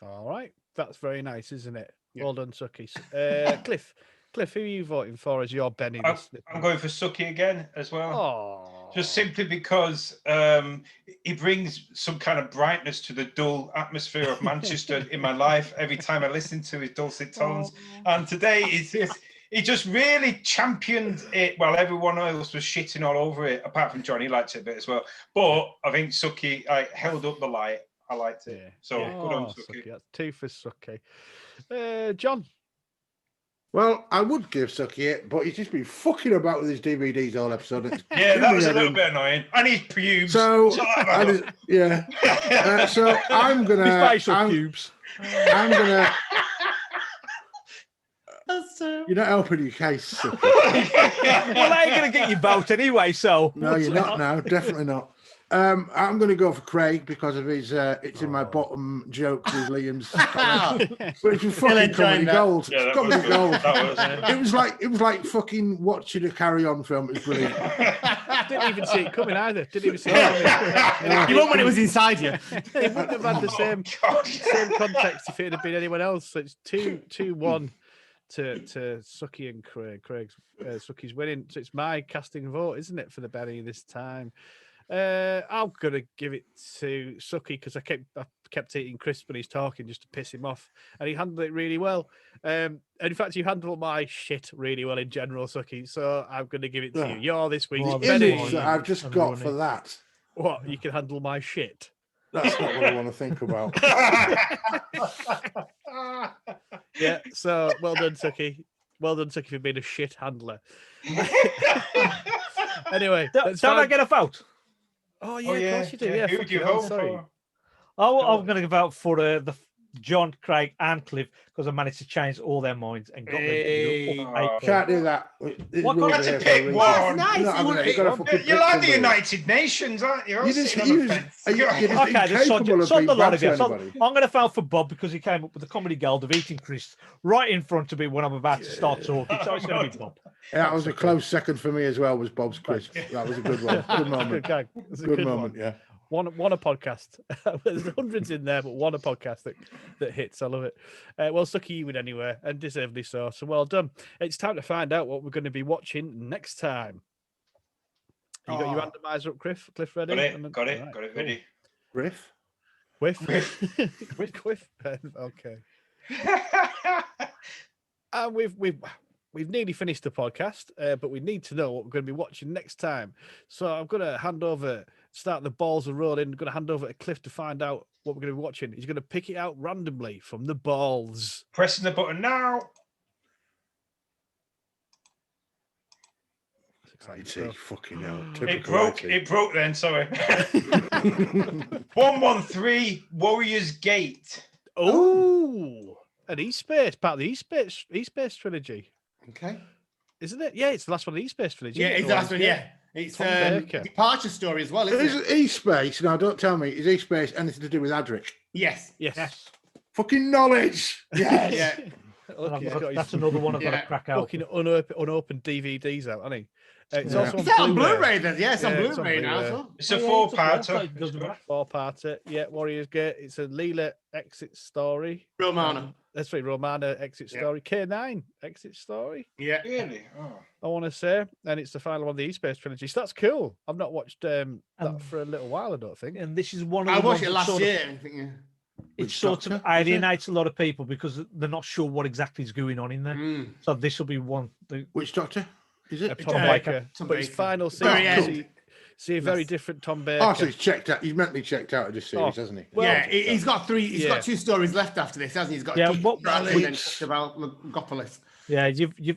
All right. That's very nice, isn't it? Yeah. Well done, Suki. Cliff, who are you voting for as your Benny? I'm going for Suki again as well. Oh, Just simply because he brings some kind of brightness to the dull atmosphere of Manchester in my life every time I listen to his dulcet tones. And today he just really championed it while everyone else was shitting all over it, apart from Johnny, liked it a bit as well. But I think Suki held up the light. I liked it. So good on Suki. That's 2 for Suki. John? Well, I would give Suki it, but he's just been fucking about with his DVDs all episode. Yeah, that was a little bit annoying. And his pubes. So, yeah. So I'm going to... His facial pubes. I'm going to... You're not helping your case, Suki. Well, I ain't going to get you bout anyway, so... No, you're not now. Definitely not. I'm going to go for Craig because of his. It's in my bottom joke with Liam's, which was fucking comedy gold. Yeah, Comedy gold. That It was like fucking watching a Carry On film. It was brilliant. Didn't even see it coming either. Didn't even see it coming. You won't when it was inside you. It wouldn't have had the same context if it had been anyone else. So it's 2-1 to Suki and Craig. Suki's winning. So it's my casting vote, isn't it, for the Benny this time? I'm gonna give it to Suki because I kept eating crisp when he's talking just to piss him off, and he handled it really well. And in fact, you handled my shit really well in general, Suki. So I'm gonna give it to you. You're this week's Benny. I've just got for that. What? You can handle my shit? That's not what I want to think about. Yeah. So well done, Suki. Well done, Suki, for being a shit handler. Anyway, don't I get a vote? Oh yeah, of course you do. Yeah, who would you vote for? I'm going to give out for the John, Craig, and Cliff because I managed to change all their minds and got them. Can't do that. What got to pick one? Nice. You're like the United Nations, aren't you? Okay, there's a lot of you. So I'm going to vote for Bob because he came up with the comedy gold of eating crisps right in front of me when I'm about to start talking. So it's going to be Bob. Yeah, that was a close second for me as well. Was Bob's crisp? That was a good one. Good moment. Good moment. Yeah. One a podcast. There's hundreds in there, but one a podcast that hits. I love it. Well, Suki, you win anyway, and deservedly so. So well done. It's time to find out what we're going to be watching next time. You got your randomizer up, Cliff? Cliff ready? Got it ready. Griff? Quiff. Okay. And we've nearly finished the podcast, but we need to know what we're going to be watching next time. So I'm going to start the balls are rolling. I'm going to hand over to Cliff to find out what we're going to be watching. He's going to pick it out randomly from the balls. Pressing the button now. Fucking hell. It broke then, sorry. 113 Warriors Gate. Oh, an E-Space, part of the E-Space trilogy. Okay. Isn't it? Yeah, it's the last one of the E-Space trilogy. Yeah, it's the last one, yeah. It's departure story as well, isn't it? Is E-Space, now don't tell me, is E-Space anything to do with Adric? Yes. Fucking knowledge! Yes! Yeah. That's another one I've got to crack out. Fucking unopened DVDs out, hasn't he? It's also on Blu-ray then. Yeah, it's on Blu-ray now as well. It's a four-parter. Four-parter. Yeah, Warriors Gate. It's a Leela exit story. Romana. That's right, Romana exit story. K9 exit story. Yeah. Really? Oh. I want to say. And it's the final one of the E-Space trilogy. So that's cool. I've not watched that for a little while, I don't think. And this is one of I the watched it last year. It sort of alienates a lot of people because they're not sure what exactly is going on in there. So this will be one. Which Doctor? Is it? Tom Baker. But his final season. See a very different Tom Baker. Oh, so he's checked out. He's mentally checked out of this series, hasn't he? Well, yeah, he's got three. He's got 2 stories left after this, hasn't he? He's got about Logopolis. Yeah,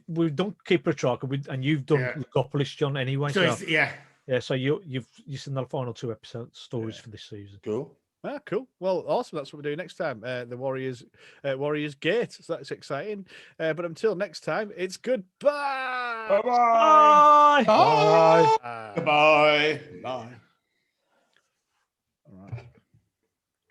we don't keep a track, and you've done Logopolis, John, anyway. So yeah. So you've seen the final 2 episode stories for this season. Cool. Ah, cool. Well, awesome. That's what we're doing next time. The Warriors Gate. So that's exciting. But until next time, it's goodbye. Bye-bye. Bye. Bye. Goodbye. Bye.